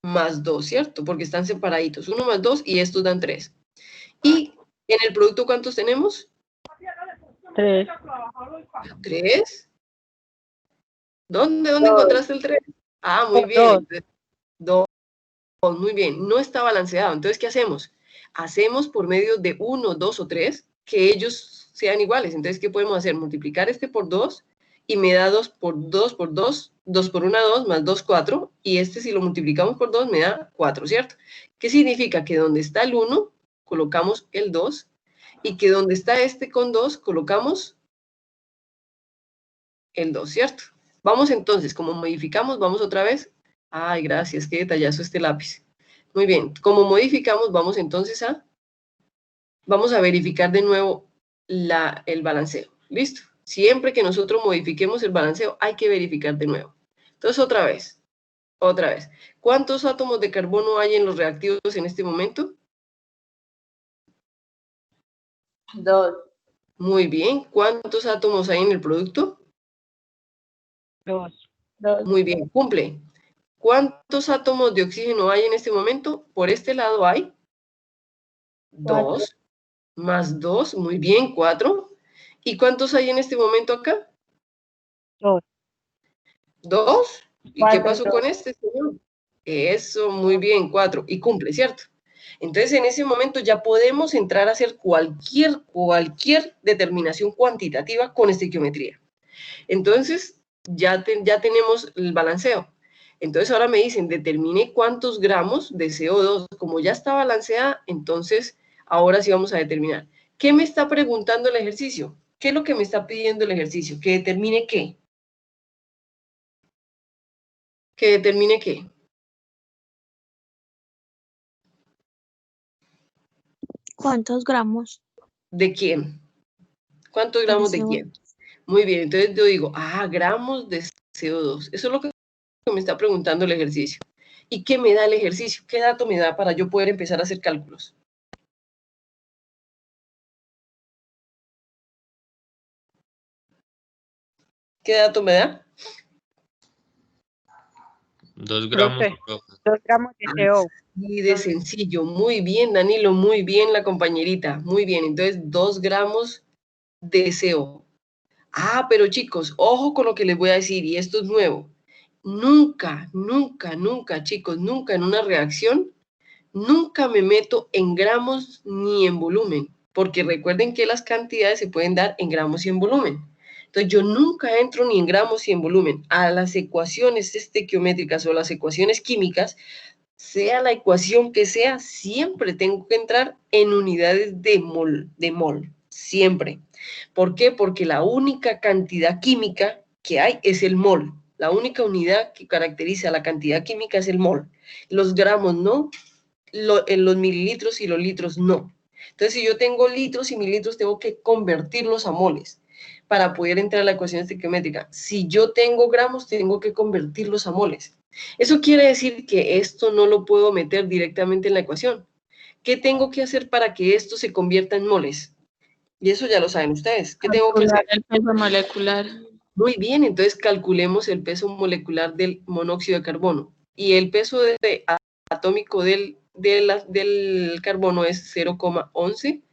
más 2, ¿cierto? Porque están separaditos. 1 más 2 y estos dan 3. ¿Y en el producto cuántos tenemos? 3. 3. ¿Dónde encontraste el 3? Ah, muy Por bien. dos. Entonces, 2, muy bien. No está balanceado. Entonces, ¿qué hacemos? Hacemos por medio de 1, 2 o 3 que ellos sean iguales. Entonces, ¿qué podemos hacer? Multiplicar este por 2 y me da 2 por 2 por 2, 2 por 1, 2, más 2, 4. Y este, si lo multiplicamos por 2, me da 4, ¿cierto? ¿Qué significa? Que donde está el 1, colocamos el 2, y que donde está este con 2, colocamos el 2, ¿cierto? Vamos entonces, como modificamos, vamos otra vez. Ay, gracias, qué detallazo este lápiz. Muy bien, como modificamos, vamos entonces vamos a verificar de nuevo el balanceo. ¿Listo? Siempre que nosotros modifiquemos el balanceo, hay que verificar de nuevo. Entonces, otra vez. ¿Cuántos átomos de carbono hay en los reactivos en este momento? 2. Muy bien. ¿Cuántos átomos hay en el producto? 2. 2. Muy bien, cumple. ¿Cuántos átomos de oxígeno hay en este momento? Por este lado hay 2, más 2, muy bien, 4. ¿Y cuántos hay en este momento acá? 2. 2. ¿Y qué 4. pasó con este, señor? Eso, muy bien, 4. Y cumple, ¿cierto? Entonces, en ese momento ya podemos entrar a hacer cualquier determinación cuantitativa con estequiometría. Entonces, ya tenemos el balanceo. Entonces, ahora me dicen, determine cuántos gramos de CO2. Como ya está balanceada, entonces, ahora sí vamos a determinar. ¿Qué me está preguntando el ejercicio? ¿Qué es lo que me está pidiendo el ejercicio? ¿Que determine qué? ¿Que determine qué? ¿Cuántos gramos ¿De quién? ¿Cuántos de gramos de CO2? quién? Muy bien, entonces yo digo, gramos de CO2. Eso es lo que me está preguntando el ejercicio. ¿Y qué me da el ejercicio? ¿Qué dato me da para yo poder empezar a hacer cálculos? ¿Qué dato me da? 2 gramos, Profe, profe. 2 gramos de CO. Y de sencillo. Muy bien, Danilo, muy bien la compañerita. Muy bien, entonces 2 gramos de CO. Pero chicos, ojo con lo que les voy a decir, y esto es nuevo. Nunca, nunca, nunca, chicos, nunca en una reacción, nunca me meto en gramos ni en volumen, porque recuerden que las cantidades se pueden dar en gramos y en volumen. Entonces, yo nunca entro ni en gramos ni en volumen. A las ecuaciones estequiométricas o las ecuaciones químicas, sea la ecuación que sea, siempre tengo que entrar en unidades de mol, siempre. ¿Por qué? Porque la única cantidad química que hay es el mol. La única unidad que caracteriza la cantidad química es el mol. Los gramos no, en los mililitros y los litros no. Entonces, si yo tengo litros y mililitros, tengo que convertirlos a moles para poder entrar a la ecuación estequiométrica. Si yo tengo gramos, tengo que convertirlos a moles. Eso quiere decir que esto no lo puedo meter directamente en la ecuación. ¿Qué tengo que hacer para que esto se convierta en moles? Y eso ya lo saben ustedes. ¿Qué tengo que hacer? El peso molecular. Muy bien, entonces calculemos el peso molecular del monóxido de carbono. Y el peso atómico del carbono es 0,11,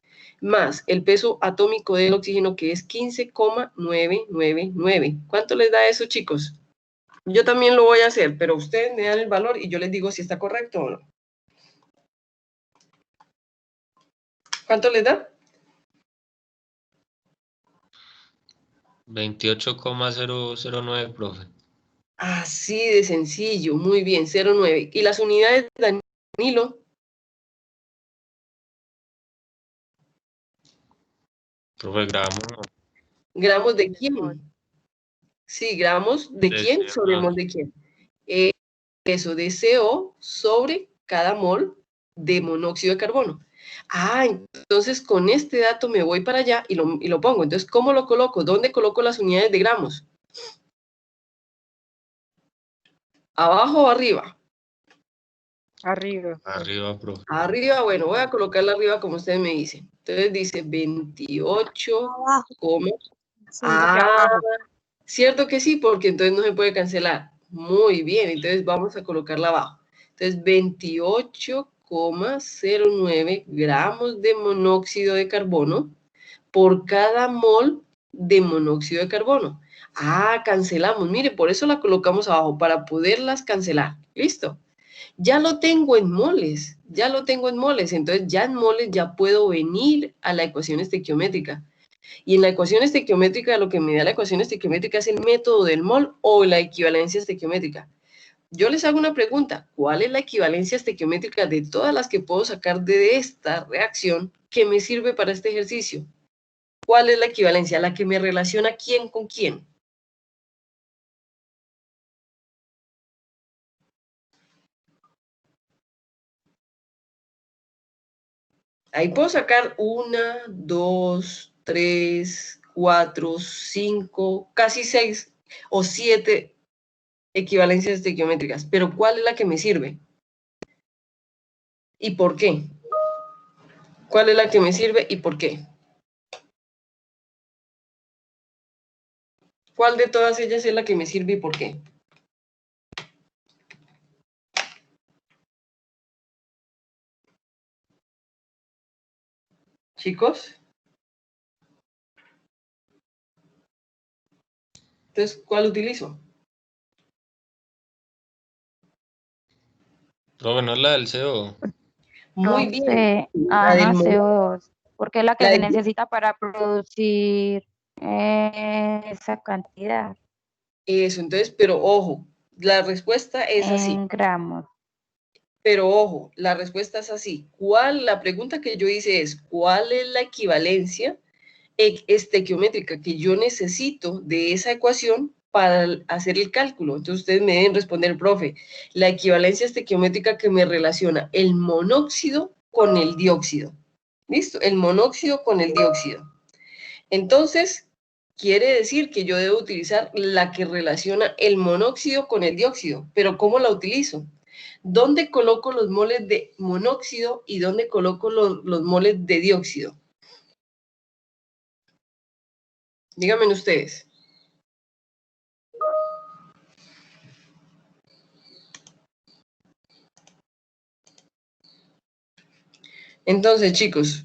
más el peso atómico del oxígeno, que es 15,999. ¿Cuánto les da eso, chicos? Yo también lo voy a hacer, pero ustedes me dan el valor y yo les digo si está correcto o no. ¿Cuánto les da? 28,009, profe. Así de sencillo, muy bien, 0,9. ¿Y las unidades, Danilo? Profe, gramos. ¿Gramos de quién? Sí, gramos de quién sobre mol de quién. Peso de CO sobre cada mol de monóxido de carbono. Entonces con este dato me voy para allá y lo pongo. Entonces, ¿cómo lo coloco? ¿Dónde coloco las unidades de gramos? ¿Abajo o arriba? Arriba. Arriba, profe. Arriba, bueno, voy a colocarla arriba como ustedes me dicen. Entonces dice 28, Abajo. Sí. cierto que sí, porque entonces no se puede cancelar. Muy bien, entonces vamos a colocarla abajo. Entonces 28,09 gramos de monóxido de carbono por cada mol de monóxido de carbono. Ah, cancelamos. Mire, por eso la colocamos abajo, para poderlas cancelar. ¿Listo? Ya lo tengo en moles, ya lo tengo en moles. Entonces ya en moles ya puedo venir a la ecuación estequiométrica. Y en la ecuación estequiométrica, lo que me da la ecuación estequiométrica es el método del mol o la equivalencia estequiométrica. Yo les hago una pregunta. ¿Cuál es la equivalencia estequiométrica de todas las que puedo sacar de esta reacción que me sirve para este ejercicio? ¿Cuál es la equivalencia? La que me relaciona quién con quién. Ahí puedo sacar 1, 2, 3, 4, 5, casi 6 o 7 equivalencias estequiométricas. Pero ¿cuál es la que me sirve? ¿Y por qué? ¿Cuál es la que me sirve y por qué? ¿Cuál de todas ellas es la que me sirve y por qué? Chicos. Entonces, ¿cuál utilizo? Profe, no es la del CO. Muy bien. Profe, La del CO2, porque es la que la se del- necesita para producir esa cantidad Eso, entonces, pero ojo, la respuesta es así. en gramos. Pero ojo, la respuesta es así. La pregunta que yo hice es, ¿cuál es la equivalencia estequiométrica que yo necesito de esa ecuación para hacer el cálculo? Entonces ustedes me deben responder, profe, la equivalencia estequiométrica que me relaciona el monóxido con el dióxido. ¿Listo? El monóxido con el dióxido. Entonces, quiere decir que yo debo utilizar la que relaciona el monóxido con el dióxido. ¿Pero cómo la utilizo? ¿Dónde coloco los moles de monóxido y dónde coloco los moles de dióxido? Díganme ustedes. Entonces, chicos,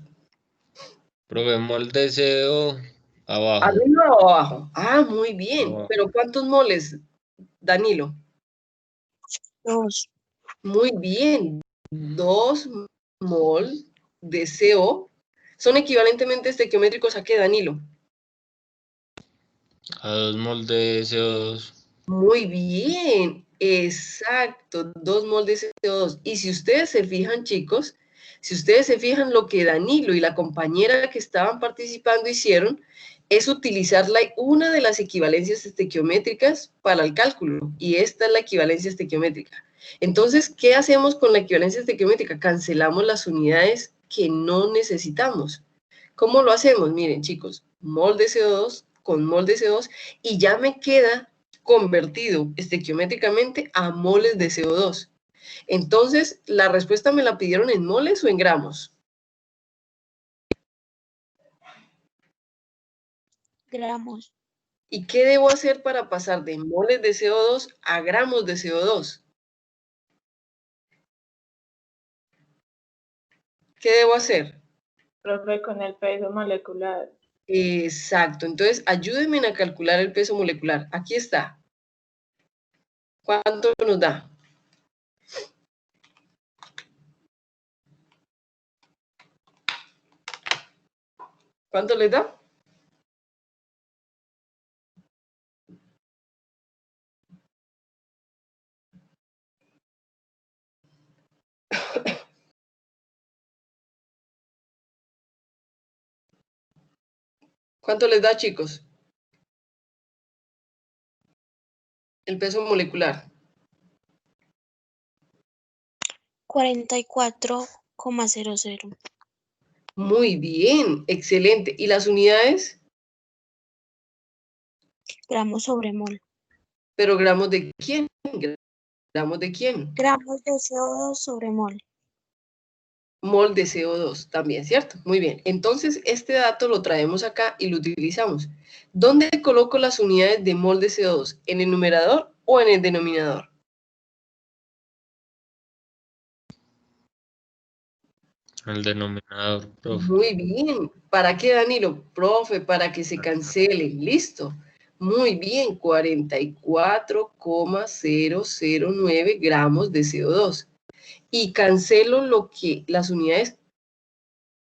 Profe, molde CO abajo. ¿arriba o abajo? Ah, muy bien. Abajo. ¿Pero cuántos moles, Danilo? 2. Muy bien. 2 mol de CO son equivalentemente estequiométricos a qué, Danilo? A 2 mol de CO2. Muy bien, exacto, 2 mol de CO2. Y si ustedes se fijan, chicos, si ustedes se fijan, lo que Danilo y la compañera que estaban participando hicieron es utilizar una de las equivalencias estequiométricas para el cálculo, y esta es la equivalencia estequiométrica. Entonces, ¿qué hacemos con la equivalencia estequiométrica? Cancelamos las unidades que no necesitamos. ¿Cómo lo hacemos? Miren, chicos, mol de CO2 con mol de CO2, y ya me queda convertido estequiométricamente a moles de CO2. Entonces, ¿la respuesta me la pidieron en moles o en gramos? Gramos. ¿Y qué debo hacer para pasar de moles de CO2 a gramos de CO2? ¿Qué debo hacer? Profe, con el peso molecular. Exacto. Entonces, ayúdenme a calcular el peso molecular. Aquí está. ¿Cuánto nos da? ¿Cuánto les da? ¿Cuánto les da, chicos? El peso molecular. 44,00. Muy bien, excelente. ¿Y las unidades? Gramos sobre mol. ¿Pero gramos de quién? ¿Gramos de quién? Gramos de CO2 sobre mol. Mol de CO2 también, ¿cierto? Muy bien. Entonces, este dato lo traemos acá y lo utilizamos. ¿Dónde coloco las unidades de mol de CO2? ¿En el numerador o en el denominador? El denominador, profe. Muy bien. ¿Para qué, Danilo? Profe, para que se cancelen. Listo. Muy bien, 44,009 gramos de CO2. Y cancelo las unidades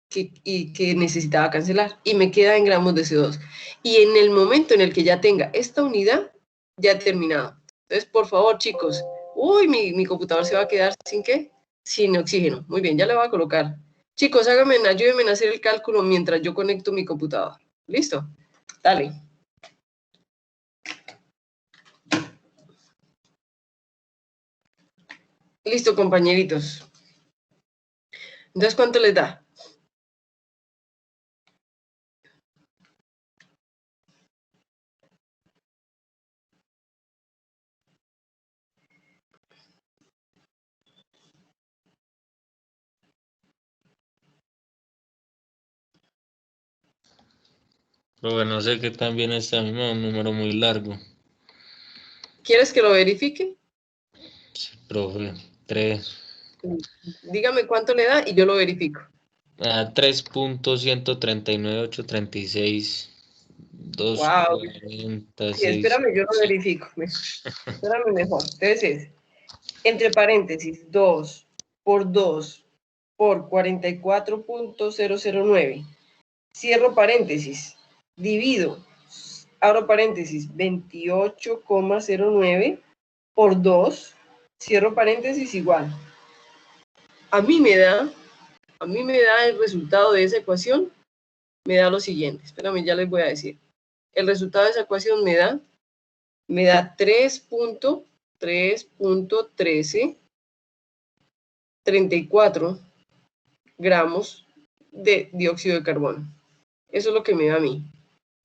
que necesitaba cancelar y me queda en gramos de CO2. Y en el momento en el que ya tenga esta unidad, ya he terminado. Entonces, por favor, chicos, uy, mi computador se va a quedar sin ¿qué? Sin oxígeno. Muy bien, ya le voy a colocar. Chicos, ayúdenme a hacer el cálculo mientras yo conecto mi computador. ¿Listo? Dale. Listo, compañeritos. Entonces, ¿cuánto les da? Profe, no sé qué tan bien está mismo, un número muy largo. ¿Quieres que lo verifique? Sí, profe, 3. Dígame cuánto le da y yo lo verifico. 3.139.836. Wow. 2.46. Sí, espérame, yo lo verifico. Espérame mejor. Entonces es, entre paréntesis, 2 por 2 por 44,009. Cierro paréntesis. Divido. Abro paréntesis. 28,09 por 2. Cierro paréntesis igual. A mí me da el resultado de esa ecuación. Me da lo siguiente. Espérame, ya les voy a decir. El resultado de esa ecuación me da 3.1334 gramos de dióxido de carbono. Eso es lo que me da a mí.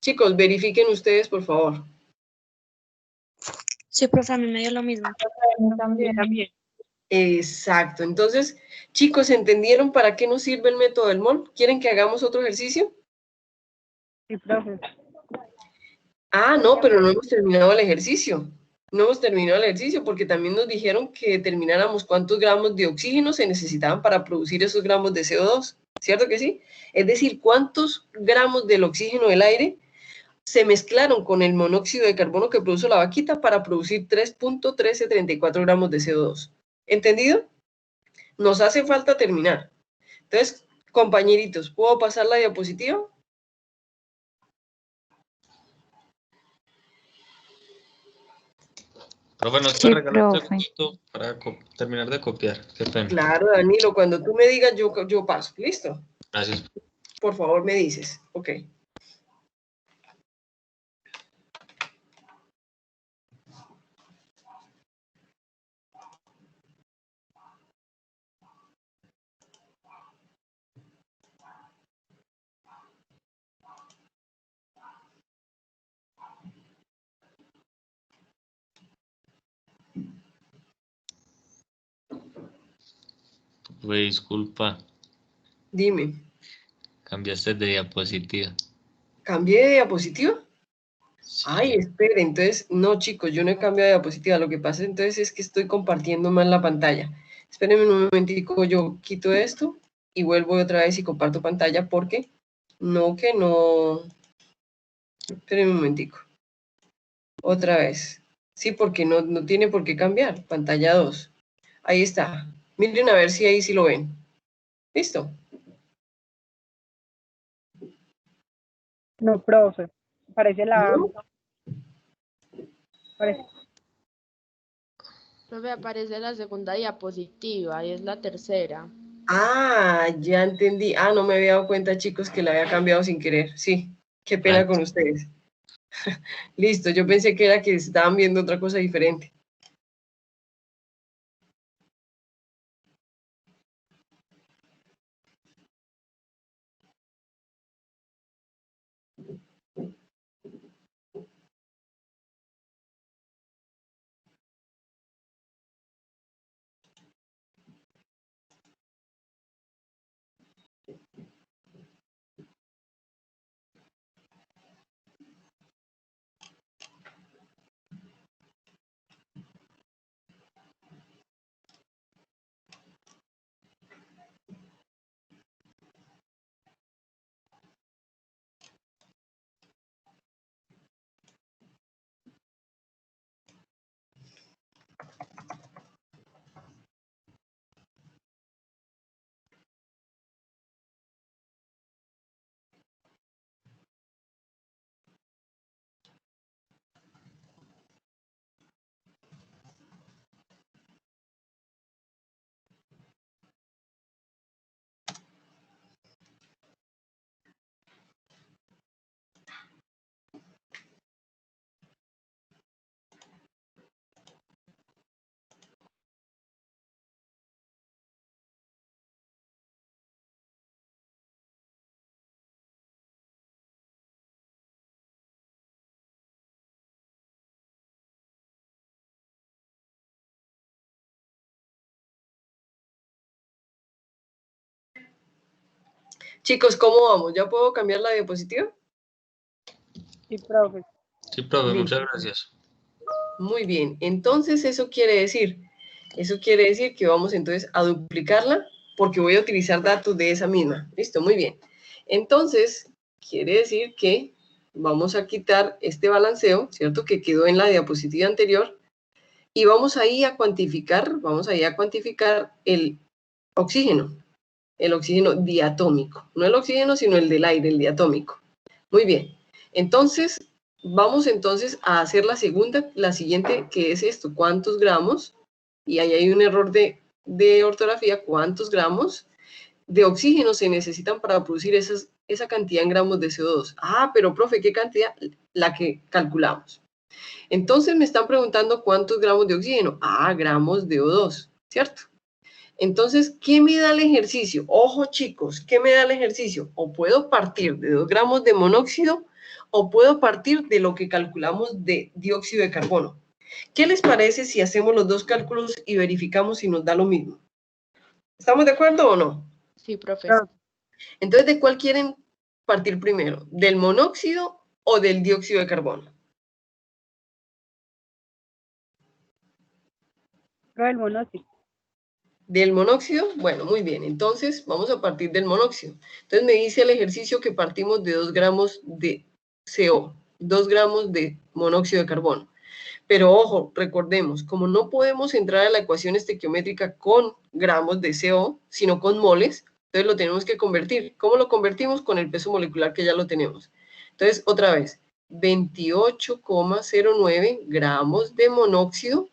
Chicos, verifiquen ustedes, por favor. Sí, profe, a mí me dio lo mismo. También. También. Exacto. Entonces, chicos, ¿entendieron para qué nos sirve el método del mol? ¿Quieren que hagamos otro ejercicio? Sí, profe. Ah, no, pero no hemos terminado el ejercicio. No hemos terminado el ejercicio porque también nos dijeron que determináramos cuántos gramos de oxígeno se necesitaban para producir esos gramos de CO2. ¿Cierto que sí? Es decir, cuántos gramos del oxígeno del aire se mezclaron con el monóxido de carbono que produjo la vaquita para producir 3.1334 gramos de CO2. ¿Entendido? Nos hace falta terminar. Entonces, compañeritos, ¿puedo pasar la diapositiva? Profe, ¿nos Sí, puede regalar un profe. segundito para terminar de copiar? Qué pena. Claro, Danilo, cuando tú me digas, yo paso. ¿Listo? Gracias. Por favor, me dices. Ok. Profe, disculpa, Dime. cambiaste de diapositiva. ¿Cambié de diapositiva? Ay, Sí. espere, entonces, no, chicos, yo no he cambiado de diapositiva. Lo que pasa entonces es que estoy compartiendo mal la pantalla. Espérenme un momentico, yo quito esto y vuelvo otra vez y comparto pantalla porque que no. Espérenme un momentico. Otra vez. Sí, porque no tiene por qué cambiar. Pantalla 2. Ahí está. Miren a ver si ahí sí lo ven. ¿Listo? No, profe. Parece ¿No? parece- Profe, aparece la segunda diapositiva y es la tercera. Ah, ya entendí. Ah, no me había dado cuenta, chicos, que la había cambiado sin querer. Sí, qué pena con ustedes. Listo, yo pensé que era que estaban viendo otra cosa diferente. Chicos, ¿cómo vamos? ¿Ya puedo cambiar la diapositiva? Sí, profe. Sí, profe, Listo. muchas gracias. Muy bien. Entonces, eso quiere decir que vamos entonces a duplicarla porque voy a utilizar datos de esa misma. Listo, muy bien. Entonces, quiere decir que vamos a quitar este balanceo, ¿cierto? Que quedó en la diapositiva anterior. Y vamos ahí a cuantificar el oxígeno diatómico. No el oxígeno, sino el del aire, el diatómico. Muy bien. Entonces, vamos entonces a hacer la siguiente, que es esto, ¿cuántos gramos? Y ahí hay un error de ortografía, ¿cuántos gramos de oxígeno se necesitan para producir esa cantidad en gramos de CO2? Ah, pero profe, ¿qué cantidad? La que calculamos. Entonces me están preguntando cuántos gramos de oxígeno. Ah, gramos de O2, ¿cierto? Entonces, ¿qué me da el ejercicio? Ojo, chicos, ¿qué me da el ejercicio? O puedo partir de 2 gramos de monóxido o puedo partir de lo que calculamos de dióxido de carbono. ¿Qué les parece si hacemos los dos cálculos y verificamos si nos da lo mismo? ¿Estamos de acuerdo o no? Sí, profe. Profe. Entonces, ¿de cuál quieren partir primero? ¿Del monóxido o del dióxido de carbono? Profe, el monóxido. ¿Del monóxido? Bueno, muy bien. Entonces, vamos a partir del monóxido. Entonces, me dice el ejercicio que partimos de 2 gramos de CO, 2 gramos de monóxido de carbono. Pero ojo, recordemos, como no podemos entrar a la ecuación estequiométrica con gramos de CO, sino con moles, entonces lo tenemos que convertir. ¿Cómo lo convertimos? Con el peso molecular que ya lo tenemos. Entonces, otra vez, 28,09 gramos de monóxido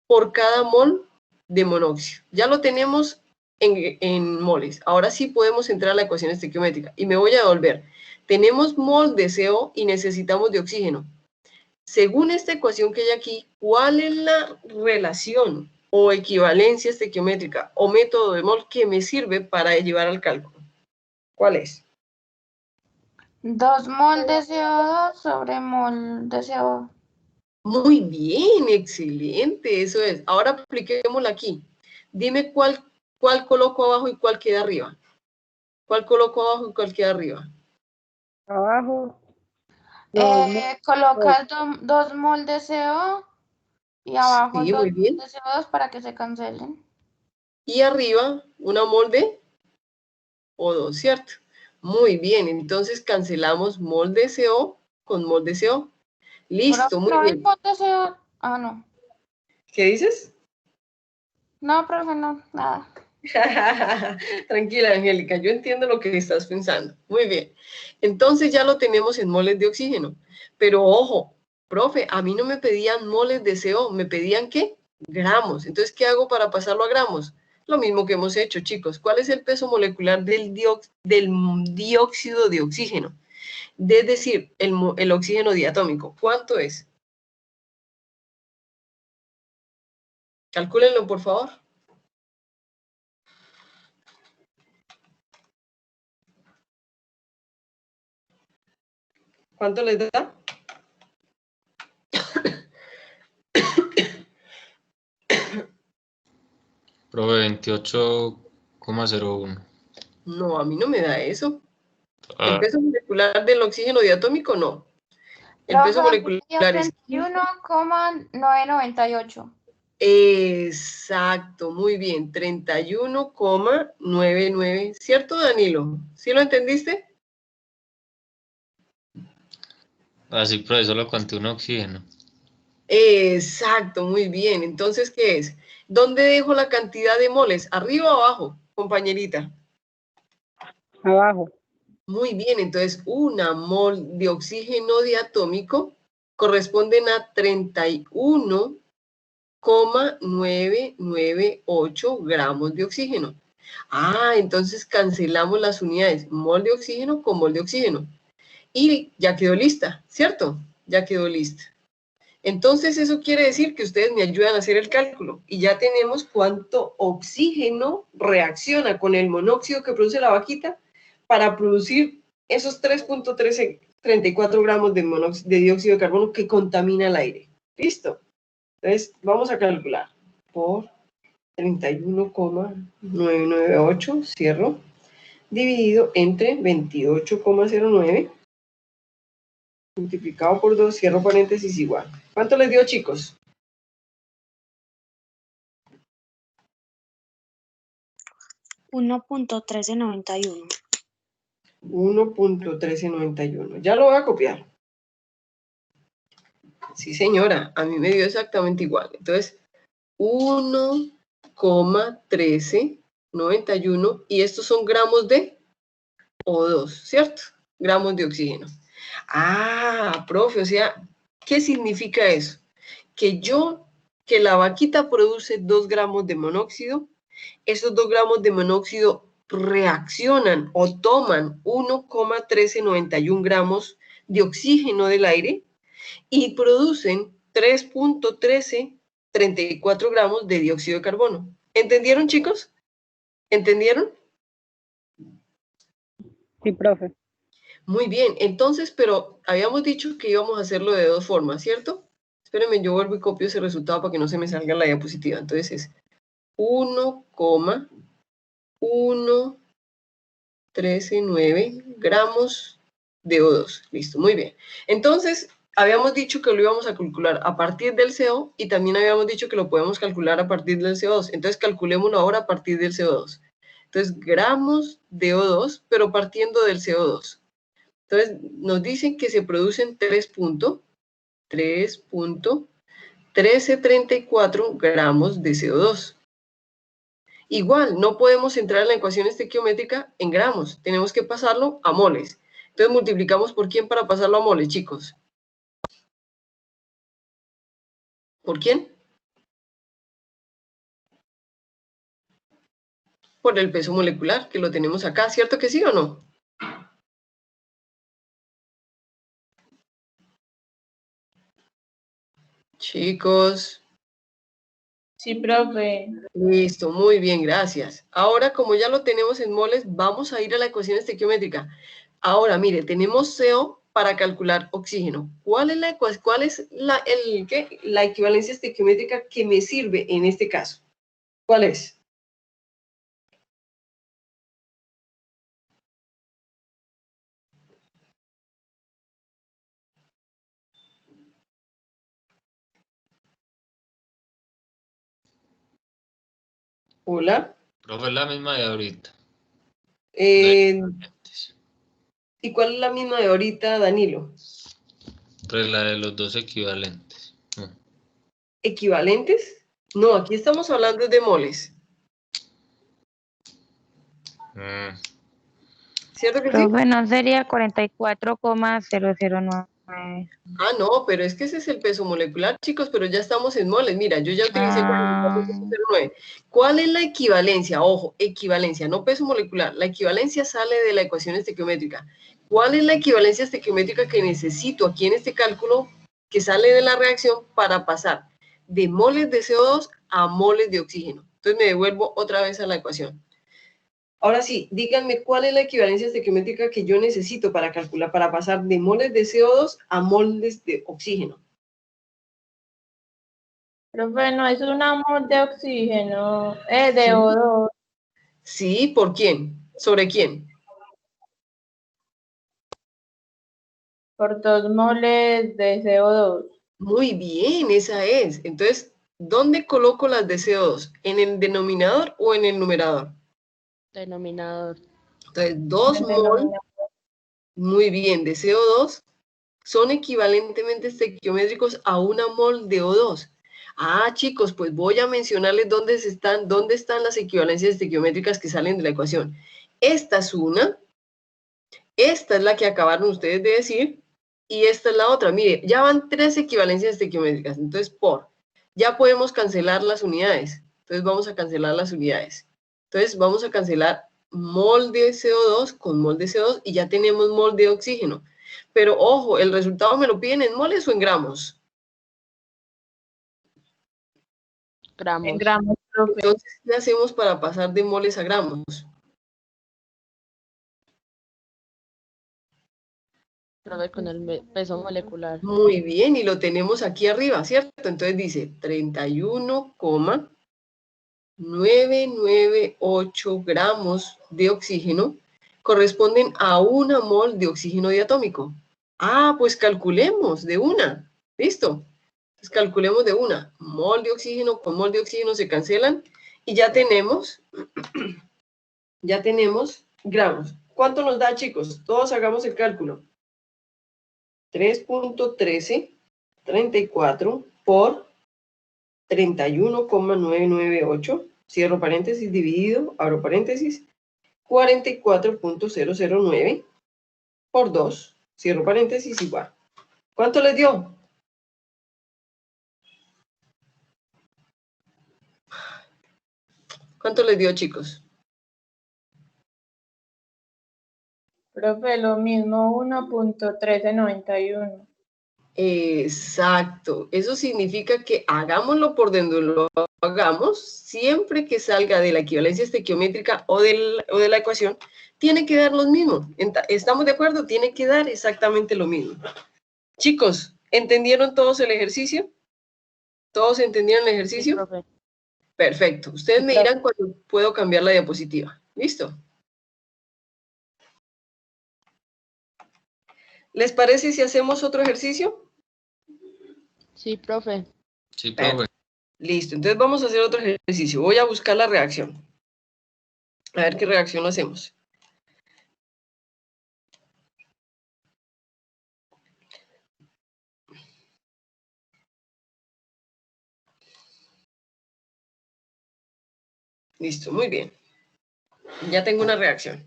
por cada mol de monóxido. Ya lo tenemos en moles. Ahora sí podemos entrar a la ecuación estequiométrica. Y me voy a devolver. Tenemos mol de CO y necesitamos de oxígeno. Según esta ecuación que hay aquí, ¿cuál es la relación o equivalencia estequiométrica o método de mol que me sirve para llevar al cálculo? ¿Cuál es? 2 mol de CO2 sobre mol de CO. Muy bien, excelente, eso es. Ahora apliquémosla aquí. Dime cuál coloco abajo y cuál queda arriba. ¿Cuál coloco abajo y cuál queda arriba? Abajo. Colocas 2 mol de CO y abajo Sí, 2 muy mol bien. de CO2 para que se cancelen. Y arriba una mol de O2, ¿cierto? Muy bien, entonces cancelamos mol de CO con mol de CO. Listo, muy No hay bien. mol de CO. Ah, no. ¿Qué dices? No, profe, no, nada. Tranquila, Angélica, yo entiendo lo que estás pensando. Muy bien. Entonces ya lo tenemos en moles de oxígeno. Pero ojo, profe, a mí no me pedían moles de CO, me pedían ¿qué? Gramos. Entonces, ¿qué hago para pasarlo a gramos? Lo mismo que hemos hecho, chicos. ¿Cuál es el peso molecular del dióxido de oxígeno? Es decir, el oxígeno diatómico. ¿Cuánto es? Calcúlenlo, por favor. ¿Cuánto les da? Profe, 28,01. No, a mí no me da eso. El Ah, peso molecular del oxígeno diatómico, no. El Profe, peso molecular dio es... 31,998. Exacto, muy bien, 31,99. ¿Cierto, Danilo? ¿Sí lo entendiste? así, profe, solo conté un oxígeno. Exacto, muy bien. Entonces, ¿qué es? ¿Dónde dejo la cantidad de moles? ¿Arriba o abajo, compañerita? Abajo. Muy bien, entonces una mol de oxígeno diatómico corresponden a 31,998 gramos de oxígeno. Ah, entonces cancelamos las unidades, mol de oxígeno con mol de oxígeno. Y ya quedó lista, ¿cierto? Ya quedó lista. Entonces eso quiere decir que ustedes me ayudan a hacer el cálculo y ya tenemos cuánto oxígeno reacciona con el monóxido que produce la vaquita para producir esos 3,34 gramos de dióxido de carbono que contamina el aire. ¿Listo? Entonces vamos a calcular por 31,998, cierro, dividido entre 28,09 multiplicado por 2, cierro paréntesis, igual. ¿Cuánto les dio, chicos? 1.1391. 1.1391. Ya lo voy a copiar. Sí, señora, a mí me dio exactamente igual. Entonces, 1,1391 y estos son gramos de O2, ¿cierto? Gramos de oxígeno. Ah, profe, o sea, ¿qué significa eso? Que la vaquita produce 2 gramos de monóxido, esos 2 gramos de monóxido reaccionan o toman 1,1391 gramos de oxígeno del aire y producen 3.1334 gramos de dióxido de carbono. ¿Entendieron, chicos? ¿Entendieron? Sí, profe. Muy bien, entonces, pero habíamos dicho que íbamos a hacerlo de 2 formas, ¿cierto? Espérenme, yo vuelvo y copio ese resultado para que no se me salga la diapositiva. Entonces es 1,139 gramos de O2. Listo, muy bien. Entonces, habíamos dicho que lo íbamos a calcular a partir del CO y también habíamos dicho que lo podemos calcular a partir del CO2. Entonces, calculémoslo ahora a partir del CO2. Entonces, gramos de O2, pero partiendo del CO2. Entonces, nos dicen que se producen 3.1334 gramos de CO2. Igual, no podemos entrar en la ecuación estequiométrica en gramos, tenemos que pasarlo a moles. Entonces, multiplicamos por quién para pasarlo a moles, chicos. ¿Por quién? Por el peso molecular, que lo tenemos acá, ¿cierto que sí o no? Chicos. Sí, profe. Listo, muy bien, gracias. Ahora, como ya lo tenemos en moles, vamos a ir a la ecuación estequiométrica. Ahora, mire, tenemos CO para calcular oxígeno. ¿Cuál es la equivalencia estequiométrica que me sirve en este caso? ¿Cuál es? Hola. Profe, es la misma de ahorita. ¿Y cuál es la misma de ahorita, Danilo? Pues la de los dos equivalentes. ¿Equivalentes? No, aquí estamos hablando de moles. ¿Cierto que sí? Profe, ¿no sería 44,009? Ah, no, pero es que ese es el peso molecular, chicos, pero ya estamos en moles. Mira, yo ya utilicé 44,09. ¿Cuál es la equivalencia? Ojo, equivalencia, no peso molecular. La equivalencia sale de la ecuación estequiométrica. ¿Cuál es la equivalencia estequiométrica que necesito aquí en este cálculo que sale de la reacción para pasar de moles de CO2 a moles de oxígeno? Entonces me devuelvo otra vez a la ecuación. Ahora sí, díganme cuál es la equivalencia estequiométrica que yo necesito para calcular, para pasar de moles de CO2 a moles de oxígeno. Profe, no es un mol de oxígeno, de Sí. O2. Sí, ¿por quién? ¿Sobre quién? Por 2 moles de CO2. Muy bien, esa es. Entonces, ¿dónde coloco las de CO2? ¿En el denominador o en el numerador? Denominador. Entonces, 2 mol, muy bien, de CO2 son equivalentemente estequiométricos a 1 mol de O2. Ah, chicos, pues voy a mencionarles dónde están las equivalencias estequiométricas que salen de la ecuación. Esta es una, esta es la que acabaron ustedes de decir, y esta es la otra. Mire, ya van 3 equivalencias estequiométricas, entonces ya podemos cancelar las unidades. Entonces vamos a cancelar las unidades. Entonces vamos a cancelar mol de CO2 con mol de CO2 y ya tenemos mol de oxígeno. Pero ojo, el resultado me lo piden en moles o en gramos. Gramos. En gramos, profe. Entonces, ¿qué hacemos para pasar de moles a gramos? Profe, con el peso molecular. Muy bien, y lo tenemos aquí arriba, ¿cierto? Entonces dice 31,998 gramos de oxígeno corresponden a 1 mol de oxígeno diatómico. Ah, pues calculemos de una. ¿Listo? Entonces calculemos de una. Mol de oxígeno con mol de oxígeno se cancelan y ya tenemos gramos. ¿Cuánto nos da, chicos? Todos hagamos el cálculo. 3.1334 por 31,998, cierro paréntesis, dividido, abro paréntesis, 44.009 por 2, cierro paréntesis, igual. ¿Cuánto les dio? ¿Cuánto les dio, chicos? Profe, lo mismo 1.1391. Exacto. Eso significa que hagámoslo por donde lo hagamos, siempre que salga de la equivalencia estequiométrica o de la ecuación, tiene que dar lo mismo. ¿Estamos de acuerdo? Tiene que dar exactamente lo mismo. Chicos, ¿entendieron todos el ejercicio? ¿Todos entendieron el ejercicio? Sí, profe. Perfecto. Ustedes Sí, me profe. dirán cuando puedo cambiar la diapositiva. ¿Listo? ¿Les parece si hacemos otro ejercicio? Sí, profe. Sí, profe. Listo. Entonces vamos a hacer otro ejercicio. Voy a buscar la reacción. A ver qué reacción hacemos. Listo, muy bien. Ya tengo una reacción.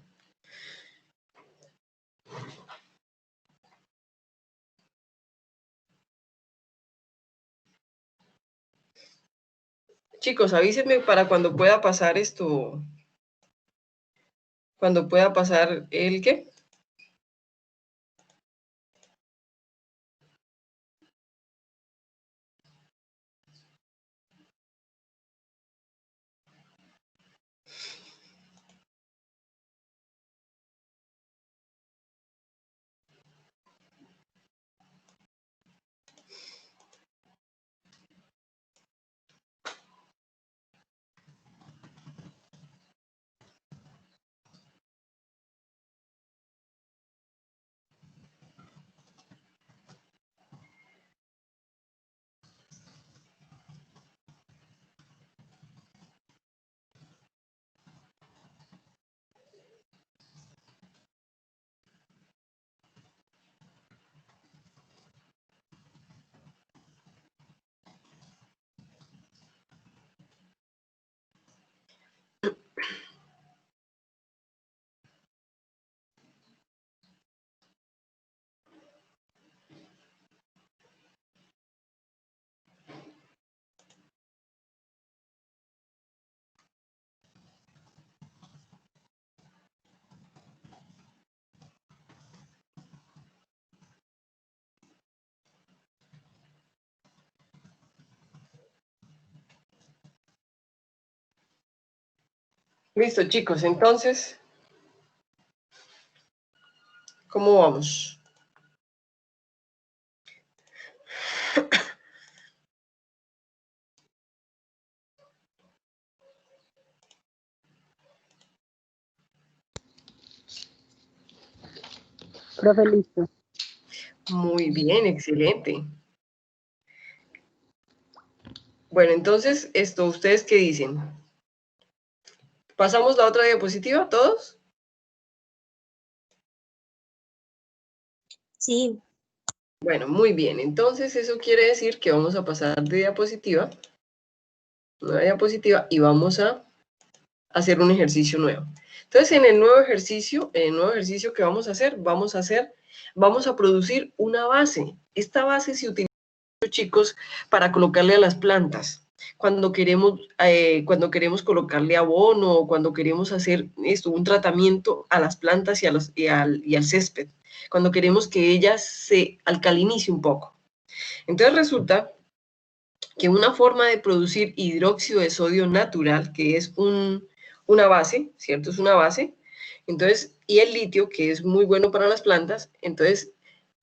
Chicos, avísenme para cuando pueda pasar esto. Cuando pueda pasar el ¿qué? Listo, chicos. Entonces, ¿cómo vamos? Profe, listo. Muy bien, excelente. Bueno, entonces, ¿ustedes qué dicen? ¿Pasamos la otra diapositiva, todos? Sí, Bueno, muy bien. Entonces, eso quiere decir que vamos a pasar de diapositiva, nueva diapositiva, y vamos a hacer un ejercicio nuevo. Entonces, en el nuevo ejercicio que vamos a hacer, vamos a producir una base. Esta base se utiliza, chicos, para colocarle a las plantas. Cuando queremos colocarle abono, o cuando queremos hacer un tratamiento a las plantas y al césped, cuando queremos que ellas se alcalinice un poco. Entonces resulta que una forma de producir hidróxido de sodio natural, que es una base, ¿cierto? Es una base. Entonces, y el litio, que es muy bueno para las plantas, entonces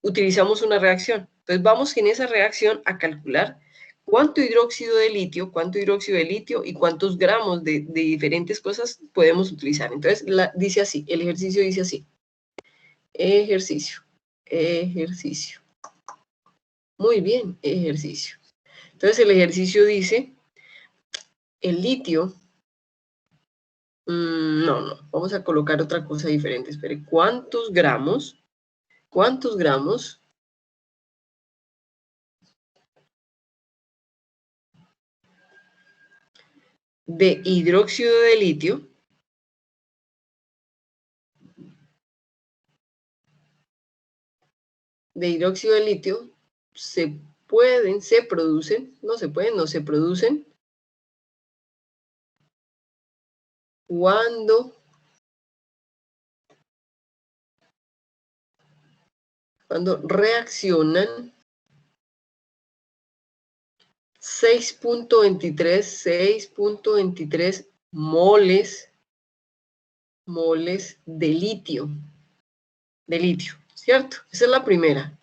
utilizamos una reacción. Entonces vamos en esa reacción a calcular cuánto hidróxido de litio y cuántos gramos de diferentes cosas podemos utilizar. Entonces, dice así, el ejercicio dice así. Ejercicio. Muy bien, ejercicio. Entonces, el ejercicio dice, el litio, no, vamos a colocar otra cosa diferente. Espere, ¿cuántos gramos de hidróxido de litio se producen cuando reaccionan 6.23 moles de litio, ¿cierto? Esa es la primera.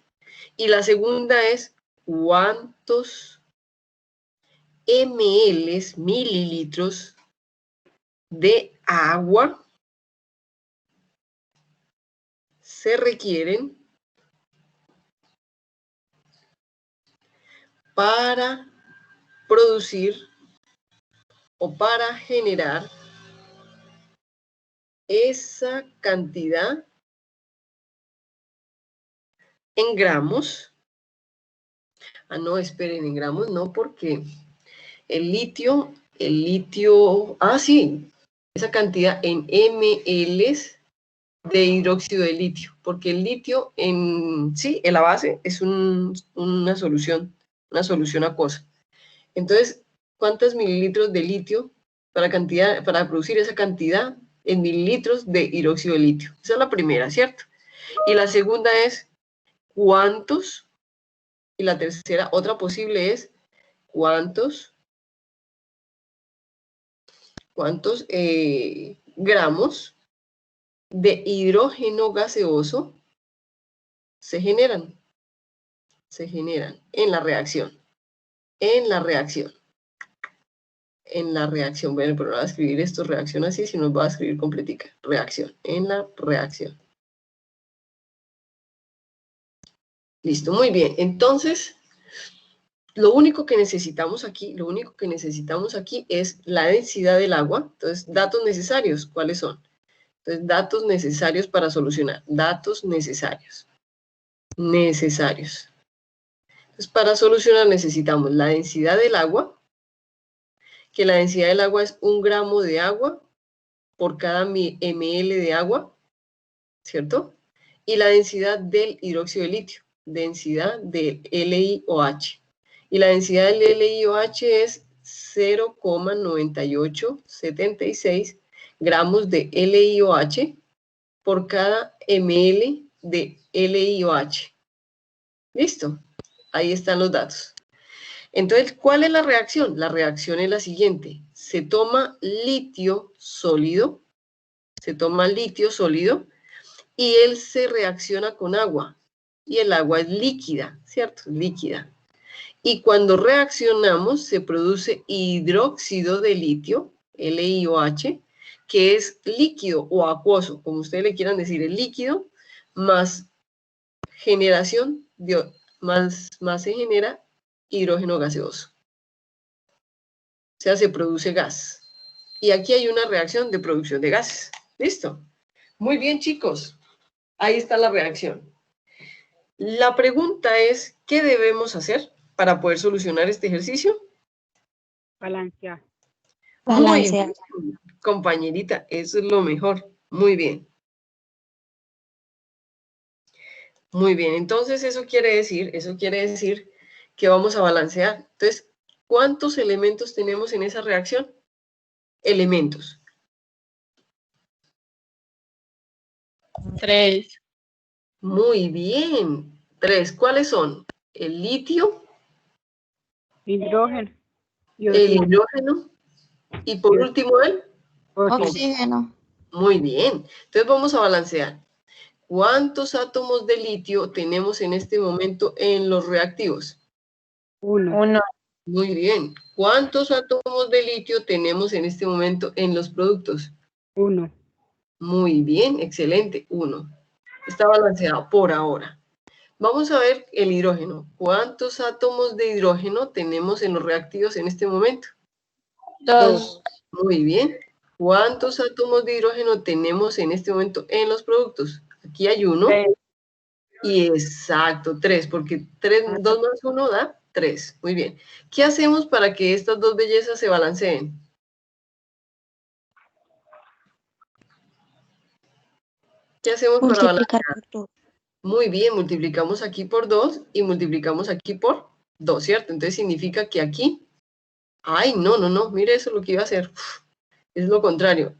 Y la segunda es cuántos mililitros de agua se requieren para producir o para generar esa cantidad en gramos. No, esperen, en gramos no, porque el litio, sí, esa cantidad en ml de hidróxido de litio, porque el litio en la base es una solución acuosa. Entonces, ¿cuántos mililitros de litio para producir esa cantidad en mililitros de hidróxido de litio? Esa es la primera, ¿cierto? Y la segunda es ¿cuántos? Y la tercera, otra posible es ¿cuántos gramos de hidrógeno gaseoso se generan en la reacción? Bueno, pero no voy a escribir esto, reacción así, sino voy a escribir completica. En la reacción. Listo, muy bien. Entonces, lo único que necesitamos aquí es la densidad del agua. Entonces, datos necesarios, ¿cuáles son? Entonces, datos necesarios para solucionar. Datos necesarios. Entonces, para solucionar necesitamos la densidad del agua, que la densidad del agua es 1 gramo de agua por cada ml de agua, ¿cierto? Y la densidad del hidróxido de litio, densidad del LiOH. Y la densidad del LiOH es 0,9876 gramos de LiOH por cada ml de LiOH. ¿Listo? Ahí están los datos. Entonces, ¿cuál es la reacción? La reacción es la siguiente. Se toma litio sólido y él se reacciona con agua. Y el agua es líquida, ¿cierto? Líquida. Y cuando reaccionamos se produce hidróxido de litio, LiOH, que es líquido o acuoso, como ustedes le quieran decir, el líquido, más generación, más se genera hidrógeno gaseoso. O sea, se produce gas. Y aquí hay una reacción de producción de gases. ¿Listo? Muy bien, chicos. Ahí está la reacción. La pregunta es, ¿qué debemos hacer para poder solucionar este ejercicio? Balancear. Muy bien, compañerita, eso es lo mejor. Muy bien. Muy bien, entonces eso quiere decir que vamos a balancear. Entonces, ¿cuántos elementos tenemos en esa reacción? Elementos. 3. Muy bien. 3. ¿Cuáles son? El litio, Hidrógeno. el hidrógeno y por último el Oxígeno. Muy bien. Entonces vamos a balancear. ¿Cuántos átomos de litio tenemos en este momento en los reactivos? 1. 1. Muy bien. ¿Cuántos átomos de litio tenemos en este momento en los productos? 1. Muy bien, excelente. 1. Está balanceado por ahora. Vamos a ver el hidrógeno. ¿Cuántos átomos de hidrógeno tenemos en los reactivos en este momento? 2. Muy bien. ¿Cuántos átomos de hidrógeno tenemos en este momento en los productos? Aquí hay 1. 3. Y exacto, 3, porque 2 más 1 da 3. Muy bien. ¿Qué hacemos para que estas dos bellezas se balanceen? ¿Qué hacemos para balancear? Multiplicar por 2. Muy bien, multiplicamos aquí por 2 y multiplicamos aquí por 2, ¿cierto? Entonces significa que aquí... ¡Ay, no! Mire eso lo que iba a hacer. Es lo contrario.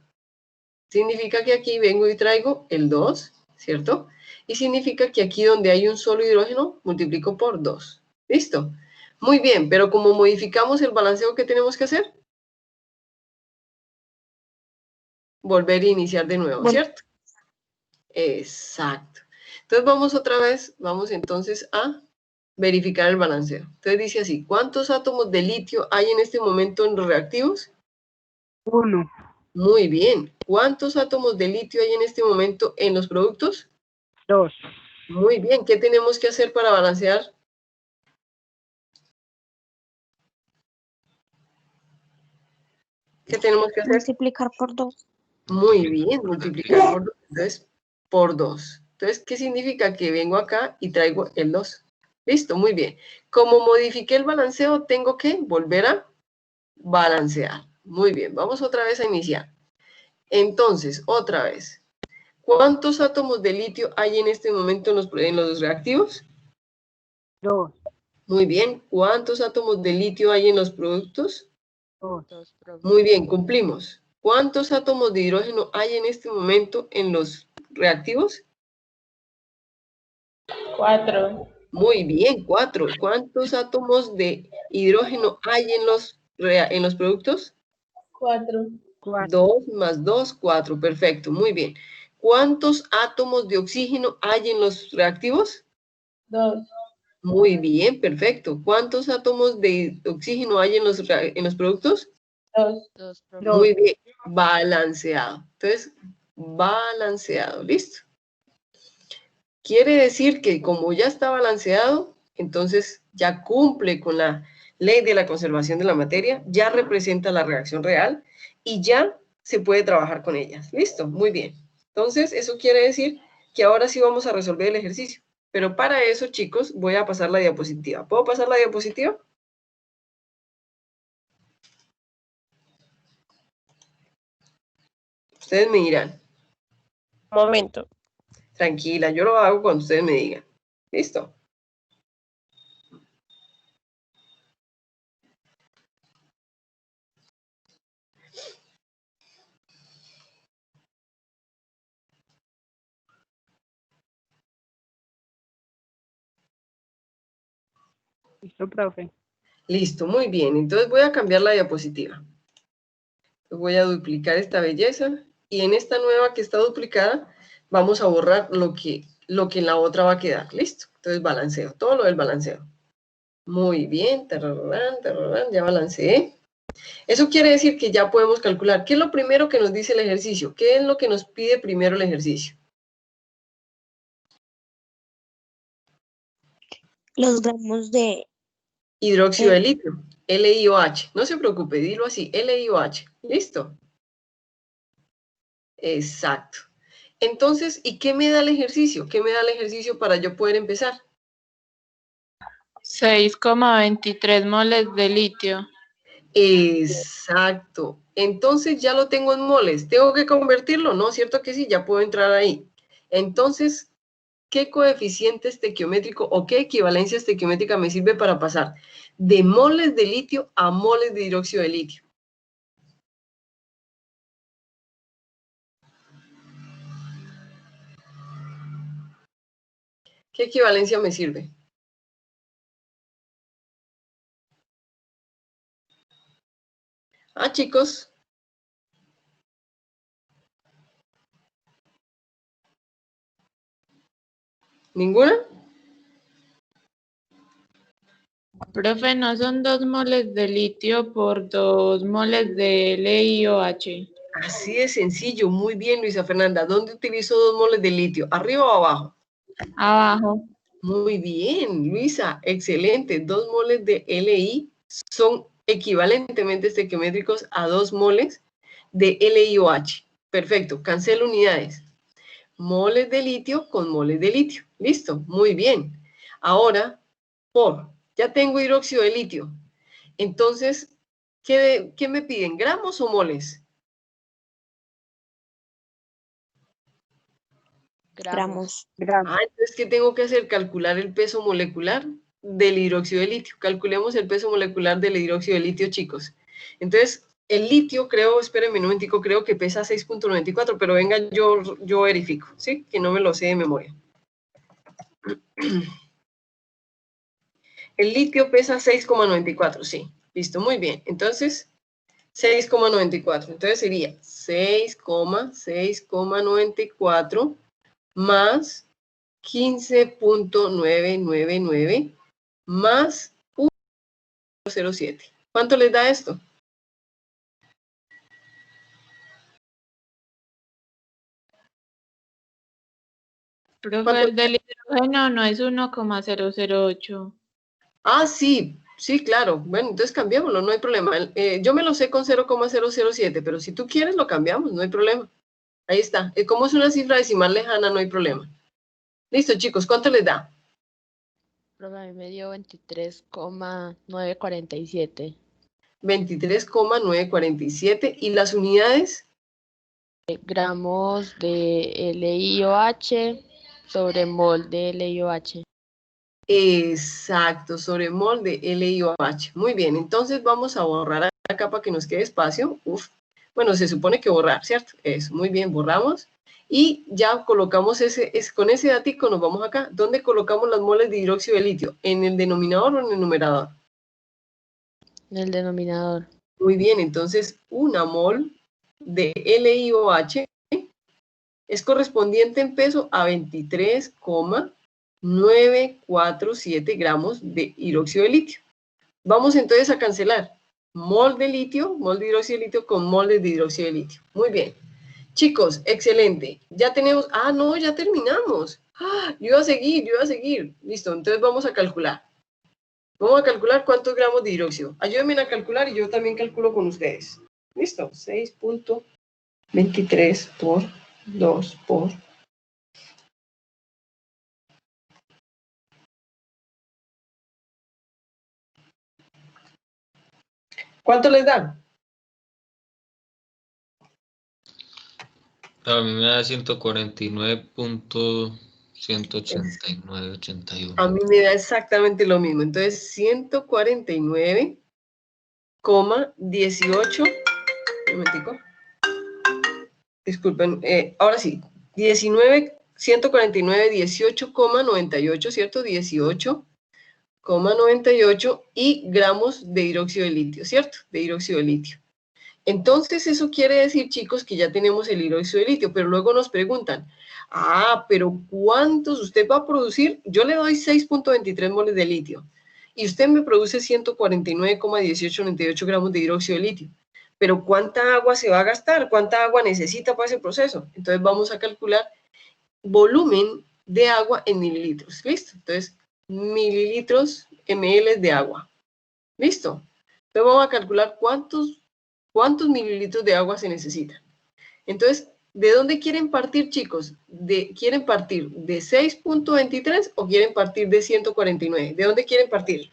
Significa que aquí vengo y traigo el 2, ¿cierto? Y significa que aquí donde hay un solo hidrógeno, multiplico por 2. ¿Listo? Muy bien, pero como modificamos el balanceo, ¿qué tenemos que hacer? Volver a iniciar de nuevo, ¿cierto? Exacto. Entonces vamos otra vez, vamos entonces a verificar el balanceo. Entonces dice así, ¿cuántos átomos de litio hay en este momento en los reactivos? 1. Muy bien. ¿Cuántos átomos de litio hay en este momento en los productos? 2. Muy bien. ¿Qué tenemos que hacer para balancear? ¿Qué tenemos que hacer? Multiplicar por 2. Muy bien, multiplicar por 2. Entonces, por 2. Entonces, ¿qué significa? Que vengo acá y traigo el 2. Listo, muy bien. Como modifiqué el balanceo, tengo que volver a balancear. Muy bien, vamos otra vez a iniciar. Entonces, otra vez. ¿Cuántos átomos de litio hay en este momento en los reactivos? 2. Muy bien. ¿Cuántos átomos de litio hay en los productos? 2. 2, profe. Muy bien, cumplimos. ¿Cuántos átomos de hidrógeno hay en este momento en los reactivos? 4. Muy bien, 4. ¿Cuántos átomos de hidrógeno hay en los productos? 4. 4. 2 más 2, 4. Perfecto, muy bien. ¿Cuántos átomos de oxígeno hay en los reactivos? 2. Muy bien, perfecto. ¿Cuántos átomos de oxígeno hay en los productos? 2. 2, profe. Muy bien, balanceado. Entonces, balanceado, listo. Quiere decir que como ya está balanceado, entonces ya cumple con la ley de la conservación de la materia, ya representa la reacción real y ya se puede trabajar con ellas. Listo, muy bien. Entonces, eso quiere decir que ahora sí vamos a resolver el ejercicio. Pero para eso, chicos, voy a pasar la diapositiva. ¿Puedo pasar la diapositiva? Ustedes me dirán. Momento. Tranquila, yo lo hago cuando ustedes me digan. ¿Listo? Listo, profe. Listo, muy bien. Entonces voy a cambiar la diapositiva. Voy a duplicar esta belleza y en esta nueva que está duplicada vamos a borrar lo que en la otra va a quedar. ¿Listo? Entonces balanceo, todo lo del balanceo. Muy bien, tararán, tararán, ya balanceé. Eso quiere decir que ya podemos calcular. ¿Qué es lo primero que nos dice el ejercicio? ¿Qué es lo que nos pide primero el ejercicio? Los gramos de Hidróxido de litio, LiOH. No se preocupe, dilo así, LiOH. ¿Listo? Exacto. Entonces, ¿y qué me da el ejercicio? ¿Qué me da el ejercicio para yo poder empezar? 6,23 moles de litio. Exacto. Entonces ya lo tengo en moles. ¿Tengo que convertirlo? No, ¿cierto que sí? Ya puedo entrar ahí. Entonces, ¿qué coeficiente estequiométrico o qué equivalencia estequiométrica me sirve para pasar de moles de litio a moles de hidróxido de litio? ¿Qué equivalencia me sirve? Ah, chicos. ¿Ninguna? Profe, ¿no son 2 moles de litio por 2 moles de LiOH? Así de sencillo, muy bien, Luisa Fernanda. ¿Dónde utilizo 2 moles de litio? ¿Arriba o abajo? Abajo. Muy bien, Luisa, excelente. 2 moles de Li son equivalentemente estequiométricos a 2 moles de LiOH. Perfecto, cancelo unidades. Moles de litio con moles de litio. Listo, muy bien. Ahora, ya tengo hidróxido de litio. Entonces, ¿qué me piden? ¿Gramos o moles? Gramos. Ah, entonces, ¿qué tengo que hacer? Calcular el peso molecular del hidróxido de litio. Calculemos el peso molecular del hidróxido de litio, chicos. Entonces, el litio, creo, espérenme un momentico, creo que pesa 6.94, pero venga, yo verifico, ¿sí? Que no me lo sé de memoria. El litio pesa 6,94, sí. Listo, muy bien. Entonces, 6,94. Entonces sería 6,94 más 15.999 más 1,07. ¿Cuánto les da esto? Profe, el del hidrógeno no es 1,008. Ah, sí, claro. Bueno, entonces cambiémoslo, no hay problema. Yo me lo sé con 0,007, pero si tú quieres lo cambiamos, no hay problema. Ahí está. Como es una cifra decimal lejana, no hay problema. Listo, chicos, ¿cuánto les da? Profe, a mí me dio 23,947. 23,947. ¿Y las unidades? Gramos de LiOH sobre mol de LiOH. Exacto, sobre mol de LiOH. Muy bien, entonces vamos a borrar acá para que nos quede espacio. Bueno, se supone que borrar, ¿cierto? Eso, muy bien, borramos. Y ya colocamos con ese datico nos vamos acá. ¿Dónde colocamos las moles de hidróxido de litio? ¿En el denominador o en el numerador? En el denominador. Muy bien, entonces una mol de LiOH es correspondiente en peso a 23,947 gramos de hidróxido de litio. Vamos entonces a cancelar mol de litio, mol de hidróxido de litio con moles de hidróxido de litio. Muy bien. Chicos, excelente. Ya tenemos, no, ya terminamos. Yo iba a seguir. Listo, entonces vamos a calcular. Vamos a calcular cuántos gramos de hidróxido. Ayúdenme a calcular y yo también calculo con ustedes. Listo, 6.23 por 2 por... ¿Cuánto les da? A mí me da 149.189.81. A mí me da exactamente lo mismo. Entonces, 149,18. Un momentico. Disculpen. Ahora sí. 149,18,98, ¿cierto? 18,98 y gramos de hidróxido de litio, ¿cierto? De hidróxido de litio. Entonces, eso quiere decir, chicos, que ya tenemos el hidróxido de litio, pero luego nos preguntan, pero ¿cuántos usted va a producir? Yo le doy 6.23 moles de litio y usted me produce 149,1898 gramos de hidróxido de litio. Pero ¿cuánta agua se va a gastar? ¿Cuánta agua necesita para ese proceso? Entonces vamos a calcular volumen de agua en mililitros. ¿Listo? Entonces, mililitros, ml de agua. ¿Listo? Entonces vamos a calcular cuántos mililitros de agua se necesita. Entonces, ¿de dónde quieren partir, chicos? ¿Quieren partir de 6.23 o quieren partir de 149? ¿De dónde quieren partir?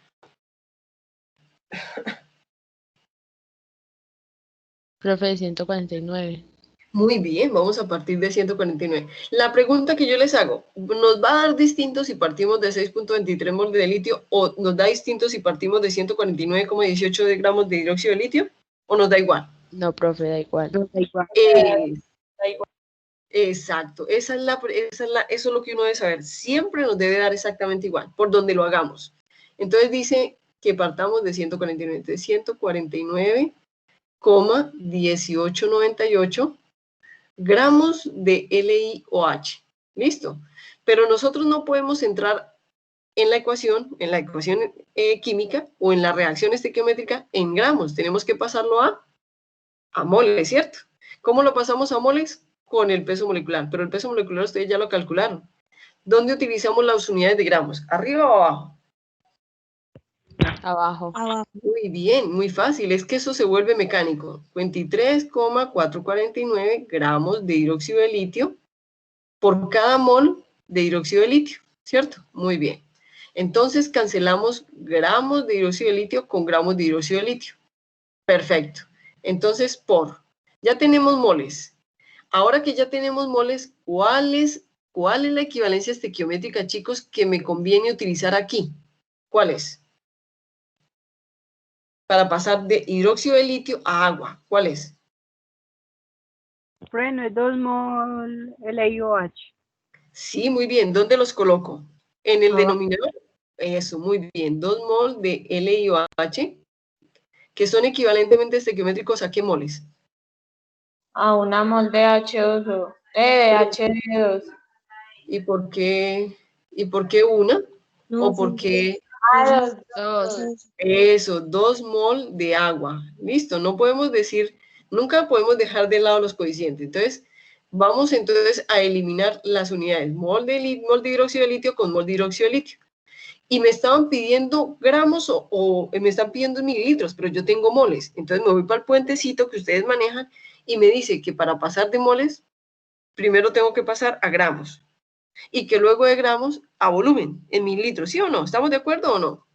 Profe, de 149. Muy bien, vamos a partir de 149. La pregunta que yo les hago, ¿nos va a dar distinto si partimos de 6.23 moles de litio o nos da distinto si partimos de 149,18 gramos de hidróxido de litio o nos da igual? No, profe, da igual. Exacto, eso es lo que uno debe saber. Siempre nos debe dar exactamente igual, por donde lo hagamos. Entonces dice que partamos de 149. Entonces 149,1898 gramos de LiOH. ¿Listo? Pero nosotros no podemos entrar en la ecuación química o en la reacción estequiométrica en gramos. Tenemos que pasarlo a moles, ¿cierto? ¿Cómo lo pasamos a moles? Con el peso molecular, pero el peso molecular ustedes ya lo calcularon. ¿Dónde utilizamos las unidades de gramos? ¿Arriba o abajo? Abajo. Abajo. Muy bien, muy fácil. Es que eso se vuelve mecánico. 23,449 gramos de hidróxido de litio por cada mol de hidróxido de litio, ¿cierto? Muy bien. Entonces cancelamos gramos de hidróxido de litio con gramos de hidróxido de litio. Perfecto. Entonces, ya tenemos moles. Ahora que ya tenemos moles, ¿cuál es la equivalencia estequiométrica, chicos, que me conviene utilizar aquí? ¿Cuál es? Para pasar de hidróxido de litio a agua. ¿Cuál es? Bueno, es 2 mol LiOH. Sí, muy bien. ¿Dónde los coloco? En el Abajo. denominador. Eso, muy bien. 2 mol de LiOH, que son equivalentemente estequiométricos ¿a qué moles? A una mol de H2O, de HD2. ¿Y por qué una? No, ¿O por qué? A2. Dos. Eso, 2 mol de agua. Listo, no podemos decir, nunca podemos dejar de lado los coeficientes. Entonces, vamos entonces a eliminar las unidades. Mol de hidróxido de litio con mol de hidróxido de litio. Y me estaban pidiendo gramos o me están pidiendo mililitros, pero yo tengo moles. Entonces me voy para el puentecito que ustedes manejan y me dice que para pasar de moles, primero tengo que pasar a gramos. Y que luego de gramos a volumen, en mililitros, ¿sí o no? ¿Estamos de acuerdo o no?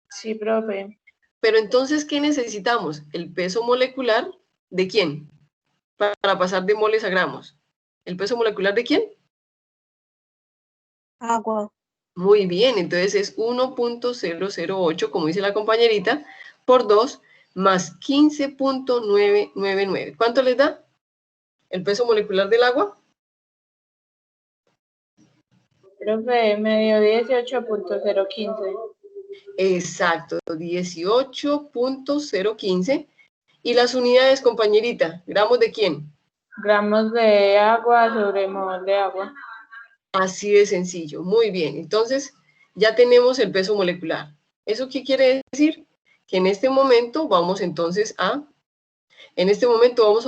Sí, profe. Pero entonces, ¿qué necesitamos? El peso molecular ¿de quién? Para pasar de moles a gramos. ¿El peso molecular de quién? agua. Muy bien, entonces es 1.008, como dice la compañerita, por 2 más 15.999. ¿Cuánto les da el peso molecular del agua? Profe, me dio 18.015. Exacto, 18.015. ¿Y las unidades, compañerita? ¿Gramos de quién? Gramos de agua sobre mol de agua. Así de sencillo. Muy bien. Entonces, ya tenemos el peso molecular. ¿Eso qué quiere decir? Que en este momento vamos entonces a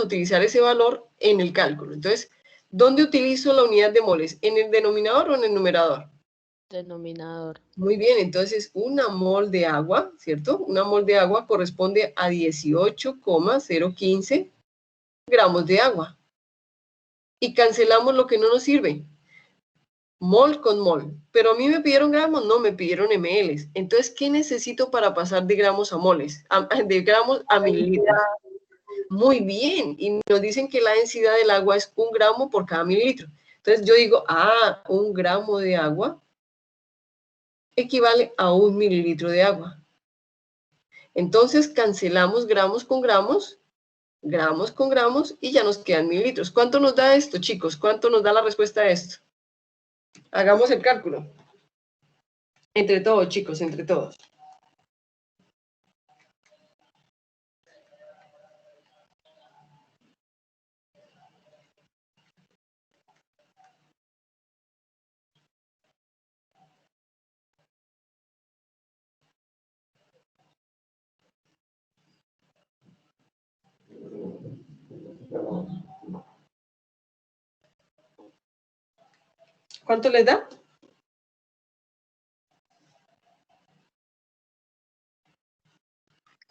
utilizar ese valor en el cálculo. Entonces, ¿dónde utilizo la unidad de moles? ¿En el denominador o en el numerador? Denominador. Muy bien, entonces una mol de agua, ¿cierto? Una mol de agua corresponde a 18,015 gramos de agua. Y cancelamos lo que no nos sirve. Mol con mol. Pero a mí me pidieron gramos, no, me pidieron ml. Entonces, ¿qué necesito para pasar de gramos a moles? De gramos a mililitros. Muy bien. Y nos dicen que la densidad del agua es 1 gramo por cada mililitro. Entonces, yo digo, 1 gramo de agua equivale a 1 mililitro de agua. Entonces, cancelamos gramos con gramos y ya nos quedan mililitros. ¿Cuánto nos da esto, chicos? ¿Cuánto nos da la respuesta a esto? Hagamos el cálculo. Entre todos, chicos, entre todos. ¿Cuánto les da?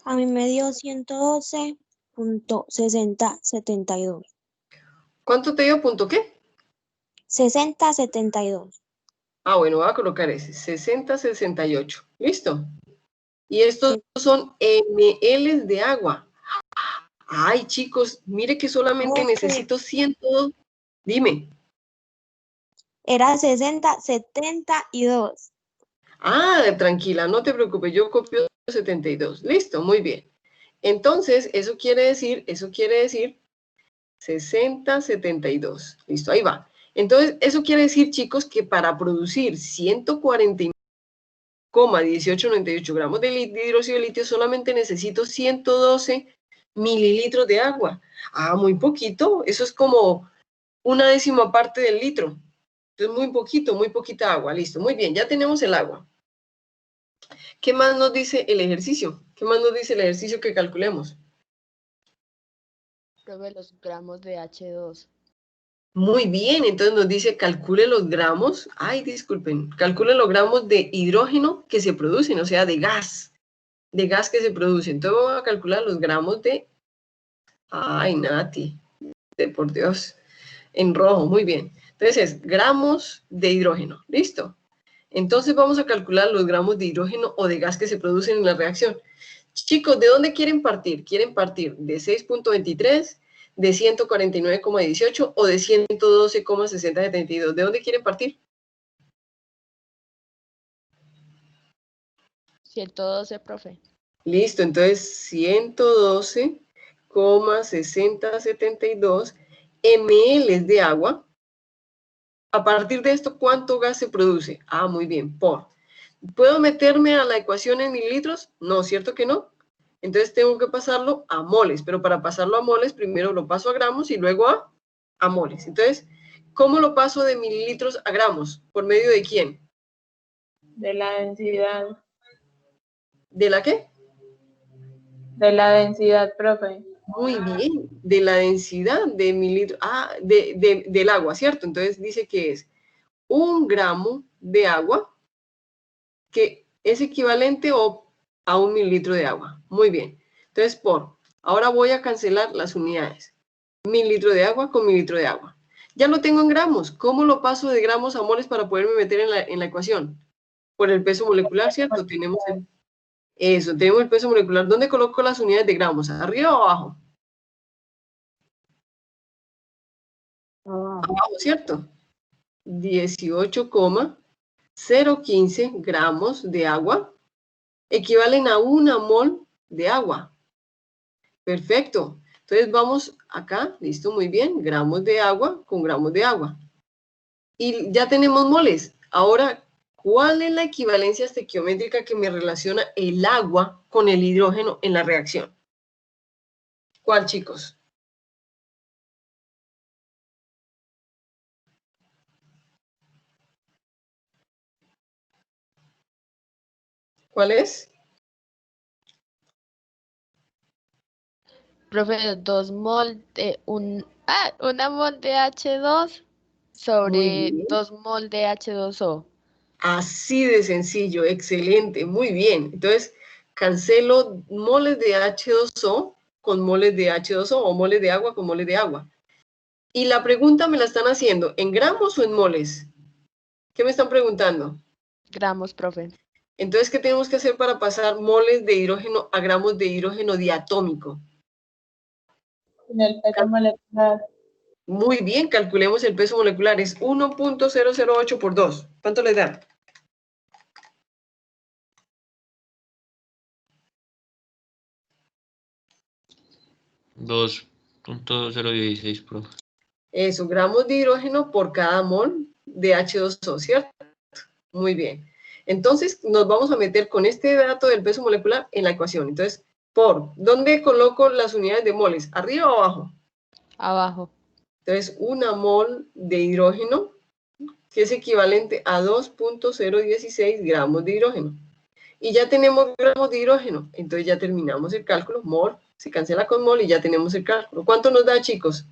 A mí me dio 112.6072. ¿Cuánto te dio punto qué? 6072. Bueno, voy a colocar ese, 6068. ¿Listo? Y estos son ml de agua. Ay, chicos, mire que solamente necesito 102. Dime. Era 6072. Tranquila, no te preocupes, yo copio 72. Listo, muy bien. Entonces, eso quiere decir 6072. Listo, ahí va. Entonces, eso quiere decir, chicos, que para producir 149,1898 gramos de hidróxido de litio solamente necesito 112 mililitros de agua. Muy poquito. Eso es como una décima parte del litro. Entonces, muy poquita agua. Listo, muy bien, ya tenemos el agua. ¿Qué más nos dice el ejercicio? ¿Qué más nos dice el ejercicio que calculemos? Profe, los gramos de H2. Muy bien, entonces nos dice calcule los gramos, calcule los gramos de hidrógeno que se producen, o sea, de gas que se produce. Entonces vamos a calcular los gramos de, Nati, por Dios, en rojo, muy bien. Entonces es gramos de hidrógeno, ¿listo? Entonces vamos a calcular los gramos de hidrógeno o de gas que se producen en la reacción. Chicos, ¿de dónde quieren partir? ¿Quieren partir de 6.23, de 149,18 o de 112,6072? ¿De dónde quieren partir? 112, profe. Listo, entonces 112,6072 ml de agua. A partir de esto, ¿cuánto gas se produce? Muy bien, ¿Puedo meterme a la ecuación en mililitros? No, ¿cierto que no? Entonces tengo que pasarlo a moles, pero para pasarlo a moles, primero lo paso a gramos y luego a moles. Entonces, ¿cómo lo paso de mililitros a gramos? ¿Por medio de quién? De la densidad. ¿De la qué? De la densidad, profe. Muy bien, de la densidad de mililitros, del agua, ¿cierto? Entonces dice que es 1 gramo de agua, que es equivalente a 1 mililitro de agua. Muy bien. Entonces, ahora voy a cancelar las unidades. Mililitro de agua con mililitro de agua. Ya lo tengo en gramos. ¿Cómo lo paso de gramos a moles para poderme meter en la ecuación? Por el peso molecular, ¿cierto? Tenemos el peso molecular. ¿Dónde coloco las unidades de gramos? ¿Arriba o abajo? Abajo, ¿cierto? 18,015 gramos de agua equivalen a 1 mol de agua. Perfecto. Entonces vamos acá, listo, muy bien, gramos de agua con gramos de agua. Y ya tenemos moles. Ahora, ¿cuál es la equivalencia estequiométrica que me relaciona el agua con el hidrógeno en la reacción? ¿Cuál, chicos? ¿Cuál es? Profe, 2 mol de una mol de H2 sobre 2 mol de H2O. Así de sencillo, excelente, muy bien. Entonces, cancelo moles de H2O con moles de H2O o moles de agua con moles de agua. Y la pregunta me la están haciendo, ¿en gramos o en moles? ¿Qué me están preguntando? Gramos, profe. Entonces, ¿qué tenemos que hacer para pasar moles de hidrógeno a gramos de hidrógeno diatómico? En el peso molecular. Muy bien, calculemos el peso molecular. Es 1.008 por 2. ¿Cuánto le da? $2.016, profe. Eso, gramos de hidrógeno por cada mol de H2O, ¿cierto? Muy bien. Entonces, nos vamos a meter con este dato del peso molecular en la ecuación. Entonces, ¿dónde coloco las unidades de moles? ¿Arriba o abajo? Abajo. Entonces, 1 mol de hidrógeno, que es equivalente a 2.016 gramos de hidrógeno. Y ya tenemos gramos de hidrógeno. Entonces, ya terminamos el cálculo. Mol se cancela con mol y ya tenemos el cálculo. ¿Cuánto nos da, chicos?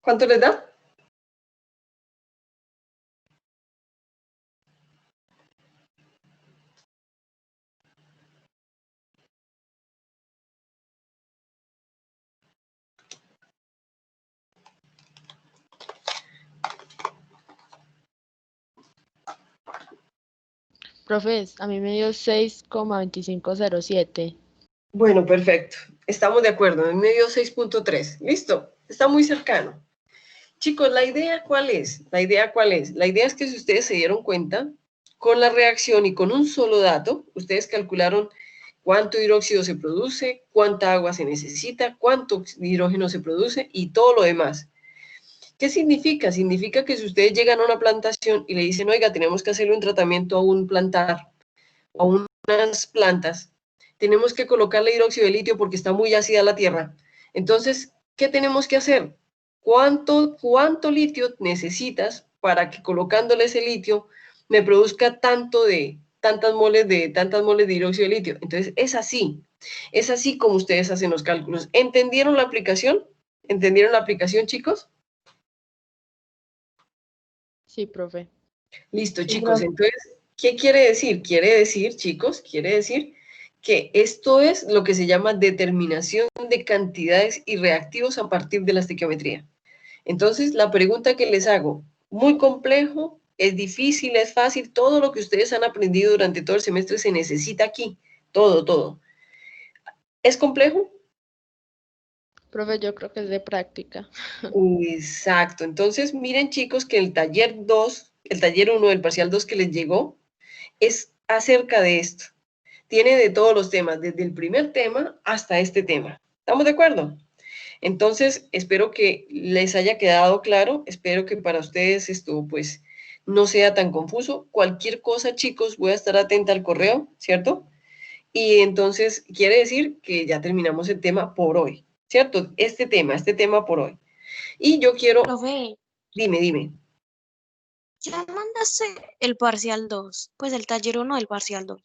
¿Cuánto les da? Profe, a mí me dio 6,2507. Bueno, perfecto. Estamos de acuerdo. En medio 6.3. Listo. Está muy cercano. Chicos, ¿la idea cuál es? La idea es que si ustedes se dieron cuenta, con la reacción y con un solo dato, ustedes calcularon cuánto hidróxido se produce, cuánta agua se necesita, cuánto hidrógeno se produce y todo lo demás. ¿Qué significa? Significa que si ustedes llegan a una plantación y le dicen, oiga, tenemos que hacerle un tratamiento a un plantar, a unas plantas, tenemos que colocarle hidróxido de litio porque está muy ácida la tierra. Entonces, ¿qué tenemos que hacer? ¿Cuánto litio necesitas para que colocándole ese litio me produzca tantas moles de hidróxido de litio? Entonces, es así como ustedes hacen los cálculos. ¿Entendieron la aplicación? ¿Entendieron la aplicación, chicos? Sí, profe. Listo, Sí, chicos. profe. Entonces, ¿qué quiere decir? Quiere decir, chicos, que esto es lo que se llama determinación de cantidades y reactivos a partir de la estequiometría. Entonces, la pregunta que les hago, muy complejo, es difícil, es fácil, todo lo que ustedes han aprendido durante todo el semestre se necesita aquí, todo. ¿Es complejo? Profe, yo creo que es de práctica. Exacto. Entonces, miren, chicos, que el taller 2, el taller 1 del parcial 2 que les llegó, es acerca de esto. Tiene de todos los temas, desde el primer tema hasta este tema. ¿Estamos de acuerdo? Entonces, espero que les haya quedado claro, espero que para ustedes esto pues no sea tan confuso. Cualquier cosa, chicos, voy a estar atenta al correo, ¿cierto? Y entonces quiere decir que ya terminamos el tema por hoy, ¿cierto? Este tema por hoy. Y yo quiero... Profe, Dime. ¿ya mandaste el parcial 2? Pues el taller 1 del parcial 2.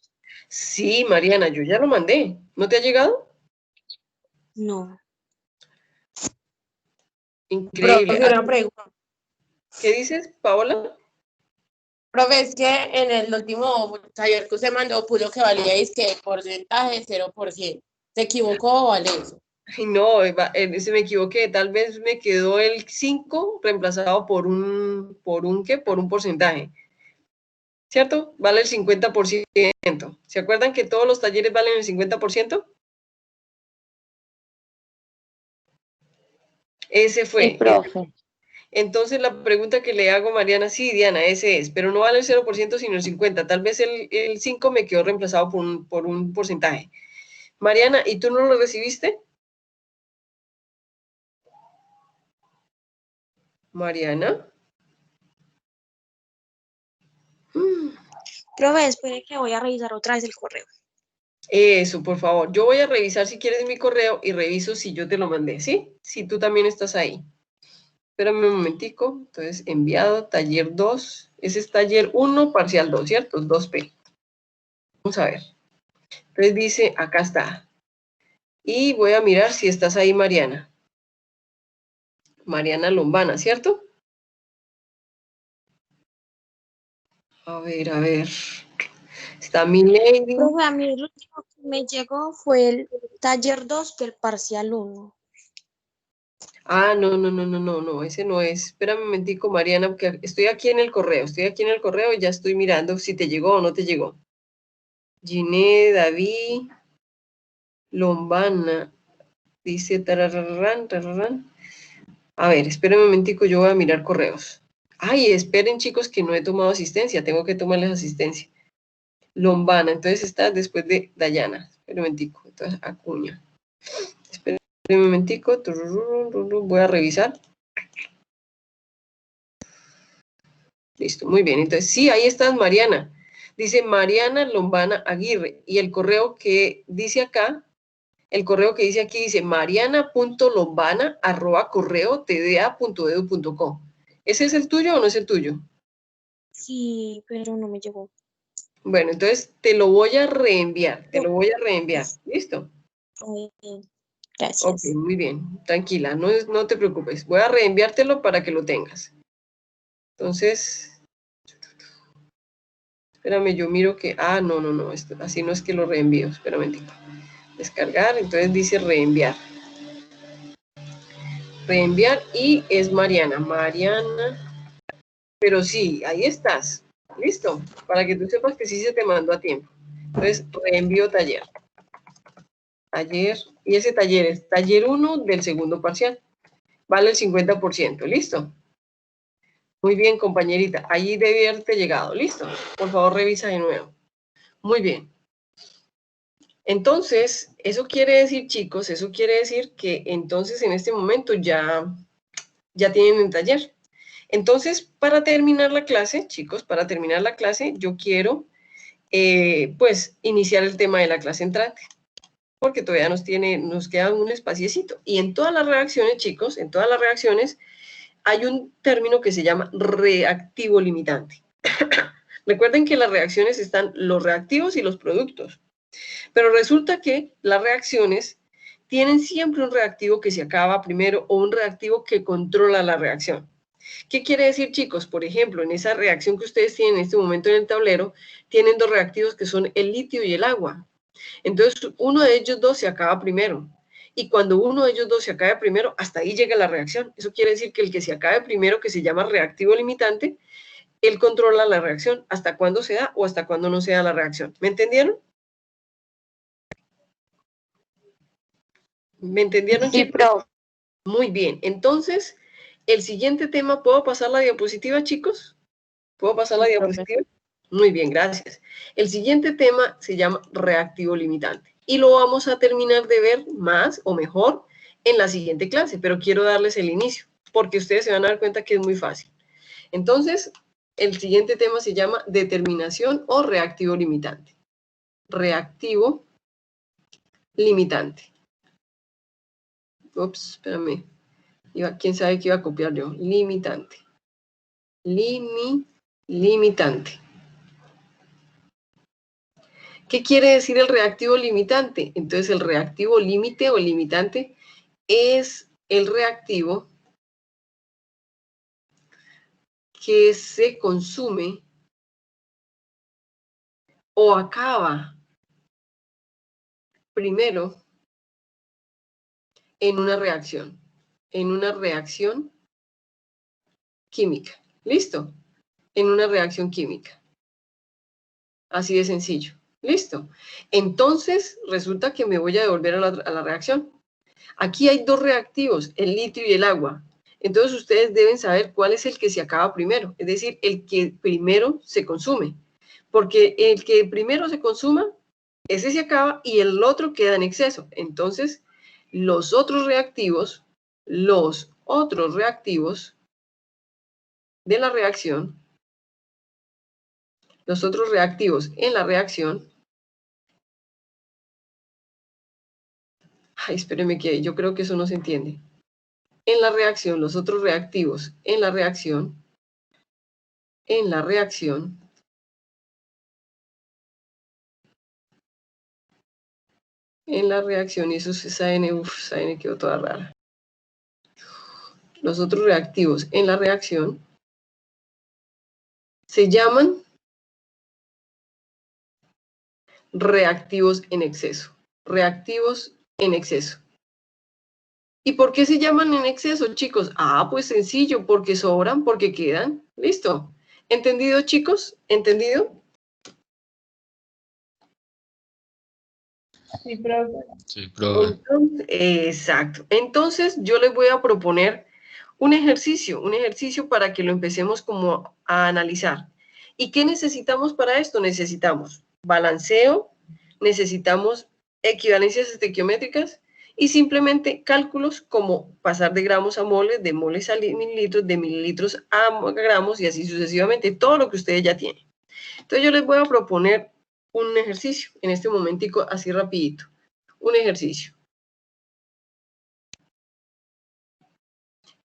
Sí, Mariana, yo ya lo mandé. ¿No te ha llegado? No. Increíble. Profe, una pregunta. ¿Qué dices, Paola? Profe, es que en el último taller que usted mandó puso que valía que porcentaje 0%. ¿Se equivocó o vale eso? Ay, no, se me equivoqué. Tal vez me quedó el 5 reemplazado por un porcentaje. ¿Cierto? Vale el 50%. ¿Se acuerdan que todos los talleres valen el 50%? Ese fue. Sí, profe. Entonces la pregunta que le hago, Mariana, sí, Diana, ese es, pero no vale el 0%, sino el 50%. Tal vez el 5 me quedó reemplazado por un porcentaje. Mariana, ¿y tú no lo recibiste? Mariana. Profe, espere que voy a revisar otra vez el correo. Eso, por favor. Yo voy a revisar si quieres mi correo y reviso si yo te lo mandé, ¿sí? Si tú también estás ahí. Espérame un momentico. Entonces, enviado, taller 2. Ese es taller 1, parcial 2, ¿cierto? 2P. Vamos a ver. Entonces dice, acá está. Y voy a mirar si estás ahí, Mariana. Mariana Lombana, ¿cierto? A ver. Está mi lady. Profe, a mí el último que me llegó fue el taller 2 del parcial 1. Ah, no, ese no es. Espérame un momentico, Mariana, porque estoy aquí en el correo y ya estoy mirando si te llegó o no te llegó. Giné, David, Lombana, dice tararrán. A ver, espérenme un momentico, yo voy a mirar correos. Ay, esperen, chicos, que no he tomado asistencia, tengo que tomarles asistencia. Lombana, entonces está después de Dayana. Esperen un momentico, entonces Acuña. Esperen un momentico, voy a revisar. Listo, muy bien. Entonces, sí, ahí estás, Mariana. Dice Mariana Lombana Aguirre. Y el correo que dice acá, el correo que dice aquí dice mariana.lombana@correotda.edu.co. ¿Ese es el tuyo o no es el tuyo? Sí, pero no me llegó. Bueno, entonces te lo voy a reenviar. ¿Listo? Gracias. Ok, muy bien. Tranquila, no te preocupes. Voy a reenviártelo para que lo tengas. Entonces, espérame, yo miro que... Ah, no, así no es que lo reenvío. Espérame un tiempo. Descargar, entonces dice reenviar. Reenviar y es Mariana. Pero sí, ahí estás. Listo, para que tú sepas que sí se te mandó a tiempo. Entonces, reenvío taller. Y ese taller es taller 1 del segundo parcial. Vale el 50%, ¿listo? Muy bien, compañerita. Ahí debe haberte llegado. ¿Listo? Por favor, revisa de nuevo. Muy bien. Entonces, eso quiere decir, chicos, eso quiere decir que entonces en este momento ya tienen el taller. Entonces, para terminar la clase, chicos, para terminar la clase, yo quiero, pues, iniciar el tema de la clase entrante, porque todavía nos queda un espaciecito. Y en todas las reacciones, chicos, en todas las reacciones, hay un término que se llama reactivo limitante. Recuerden que en las reacciones están los reactivos y los productos. Pero resulta que las reacciones tienen siempre un reactivo que se acaba primero o un reactivo que controla la reacción. ¿Qué quiere decir, chicos? Por ejemplo, en esa reacción que ustedes tienen en este momento en el tablero, tienen dos reactivos que son el litio y el agua. Entonces, uno de ellos dos se acaba primero. Y cuando uno de ellos dos se acabe primero, hasta ahí llega la reacción. Eso quiere decir que el que se acabe primero, que se llama reactivo limitante, él controla la reacción hasta cuándo se da o hasta cuándo no se da la reacción. ¿Me entendieron? ¿Me entendieron, Sí, chicos? profe. Muy bien. Entonces, el siguiente tema, ¿puedo pasar la diapositiva, chicos? ¿Puedo pasar la diapositiva? Muy bien, gracias. El siguiente tema se llama reactivo limitante. Y lo vamos a terminar de ver más o mejor en la siguiente clase, pero quiero darles el inicio, porque ustedes se van a dar cuenta que es muy fácil. Entonces, el siguiente tema se llama determinación o reactivo limitante. Reactivo limitante. Ups, espérame. ¿Quién sabe qué iba a copiar yo? Limitante. Limitante. ¿Qué quiere decir el reactivo limitante? Entonces, el reactivo límite o limitante es el reactivo que se consume o acaba primero en una reacción química. ¿Listo? En una reacción química. Así de sencillo. ¿Listo? Entonces, resulta que me voy a devolver a la reacción. Aquí hay dos reactivos, el litio y el agua. Entonces, ustedes deben saber cuál es el que se acaba primero, es decir, el que primero se consume. Porque el que primero se consuma, ese se acaba y el otro queda en exceso. Entonces, los otros reactivos de la reacción, los otros reactivos en la reacción, ay, espérenme que yo creo que eso no se entiende. En la reacción, los otros reactivos en la reacción, y eso esa N quedó toda rara. Los otros reactivos en la reacción se llaman reactivos en exceso. Reactivos en exceso. ¿Y por qué se llaman en exceso, chicos? Ah, pues sencillo, porque sobran, porque quedan. ¿Listo? ¿Entendido, chicos? ¿Entendido? Sí, profe. Sí, profe. Entonces, exacto. Entonces, yo les voy a proponer un ejercicio para que lo empecemos como a analizar. ¿Y qué necesitamos para esto? Necesitamos balanceo, necesitamos equivalencias estequiométricas y simplemente cálculos como pasar de gramos a moles, de moles a mililitros, de mililitros a gramos y así sucesivamente, todo lo que ustedes ya tienen. Entonces yo les voy a proponer un ejercicio en este momentico, así rapidito. Un ejercicio.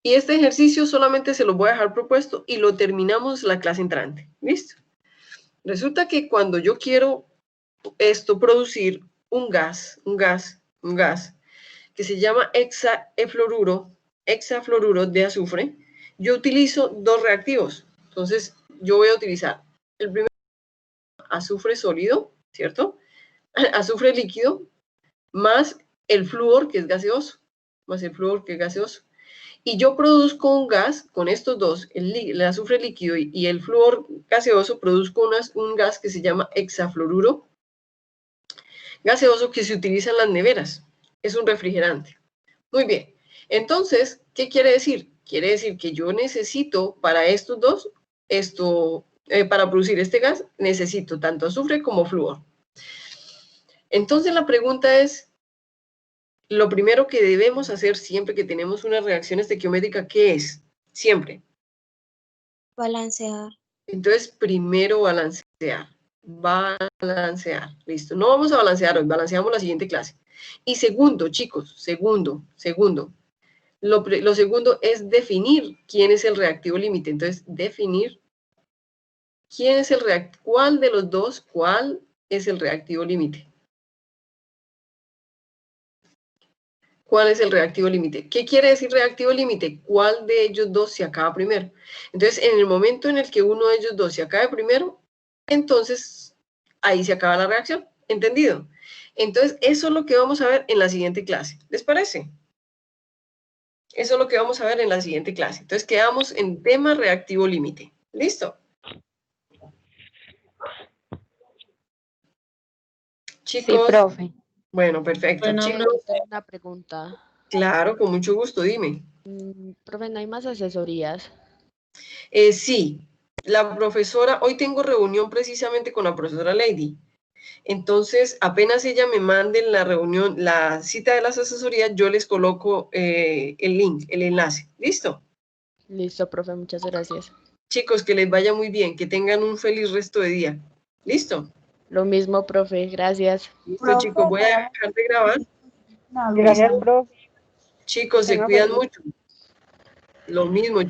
Y este ejercicio solamente se lo voy a dejar propuesto y lo terminamos la clase entrante. ¿Listo? Resulta que cuando yo quiero producir un gas que se llama hexafluoruro de azufre, yo utilizo dos reactivos. Entonces, yo voy a utilizar el primero, azufre sólido, ¿cierto? Azufre líquido, más el flúor, que es gaseoso, Y yo produzco un gas con estos dos, el azufre líquido y el flúor gaseoso, produzco un gas que se llama hexafluoruro gaseoso que se utiliza en las neveras. Es un refrigerante. Muy bien. Entonces, ¿qué quiere decir? Quiere decir que yo necesito para estos dos, para producir este gas, necesito tanto azufre como flúor. Entonces la pregunta es, lo primero que debemos hacer siempre que tenemos una reacción estequiométrica, ¿qué es? Siempre. Balancear. Entonces, primero balancear. Balancear. Listo. No vamos a balancear hoy, balanceamos la siguiente clase. Y segundo, chicos, segundo. Lo segundo es definir quién es el reactivo límite. Entonces, definir quién es cuál de los dos, cuál es el reactivo límite. ¿Cuál es el reactivo límite? ¿Qué quiere decir reactivo límite? ¿Cuál de ellos dos se acaba primero? Entonces, en el momento en el que uno de ellos dos se acabe primero, entonces ahí se acaba la reacción. ¿Entendido? Entonces, eso es lo que vamos a ver en la siguiente clase. ¿Les parece? Eso es lo que vamos a ver en la siguiente clase. Entonces, quedamos en tema reactivo límite. ¿Listo? Chicos. Sí, profe. Bueno, perfecto. Bueno, Chicos, Tengo una pregunta. claro, con mucho gusto, dime. Profe, ¿no hay más asesorías? Sí, la profesora, hoy tengo reunión precisamente con la profesora Lady. Entonces, apenas ella me mande la reunión, la cita de las asesorías, yo les coloco el link, el enlace. ¿Listo? Listo, profe, muchas gracias. Chicos, que les vaya muy bien, que tengan un feliz resto de día. ¿Listo? Lo mismo, profe, gracias. Listo, Profe, chicos, voy a dejar de grabar. Una Gracias, duda. profe. Chicos, se Tenga cuidan feliz. mucho. Lo mismo.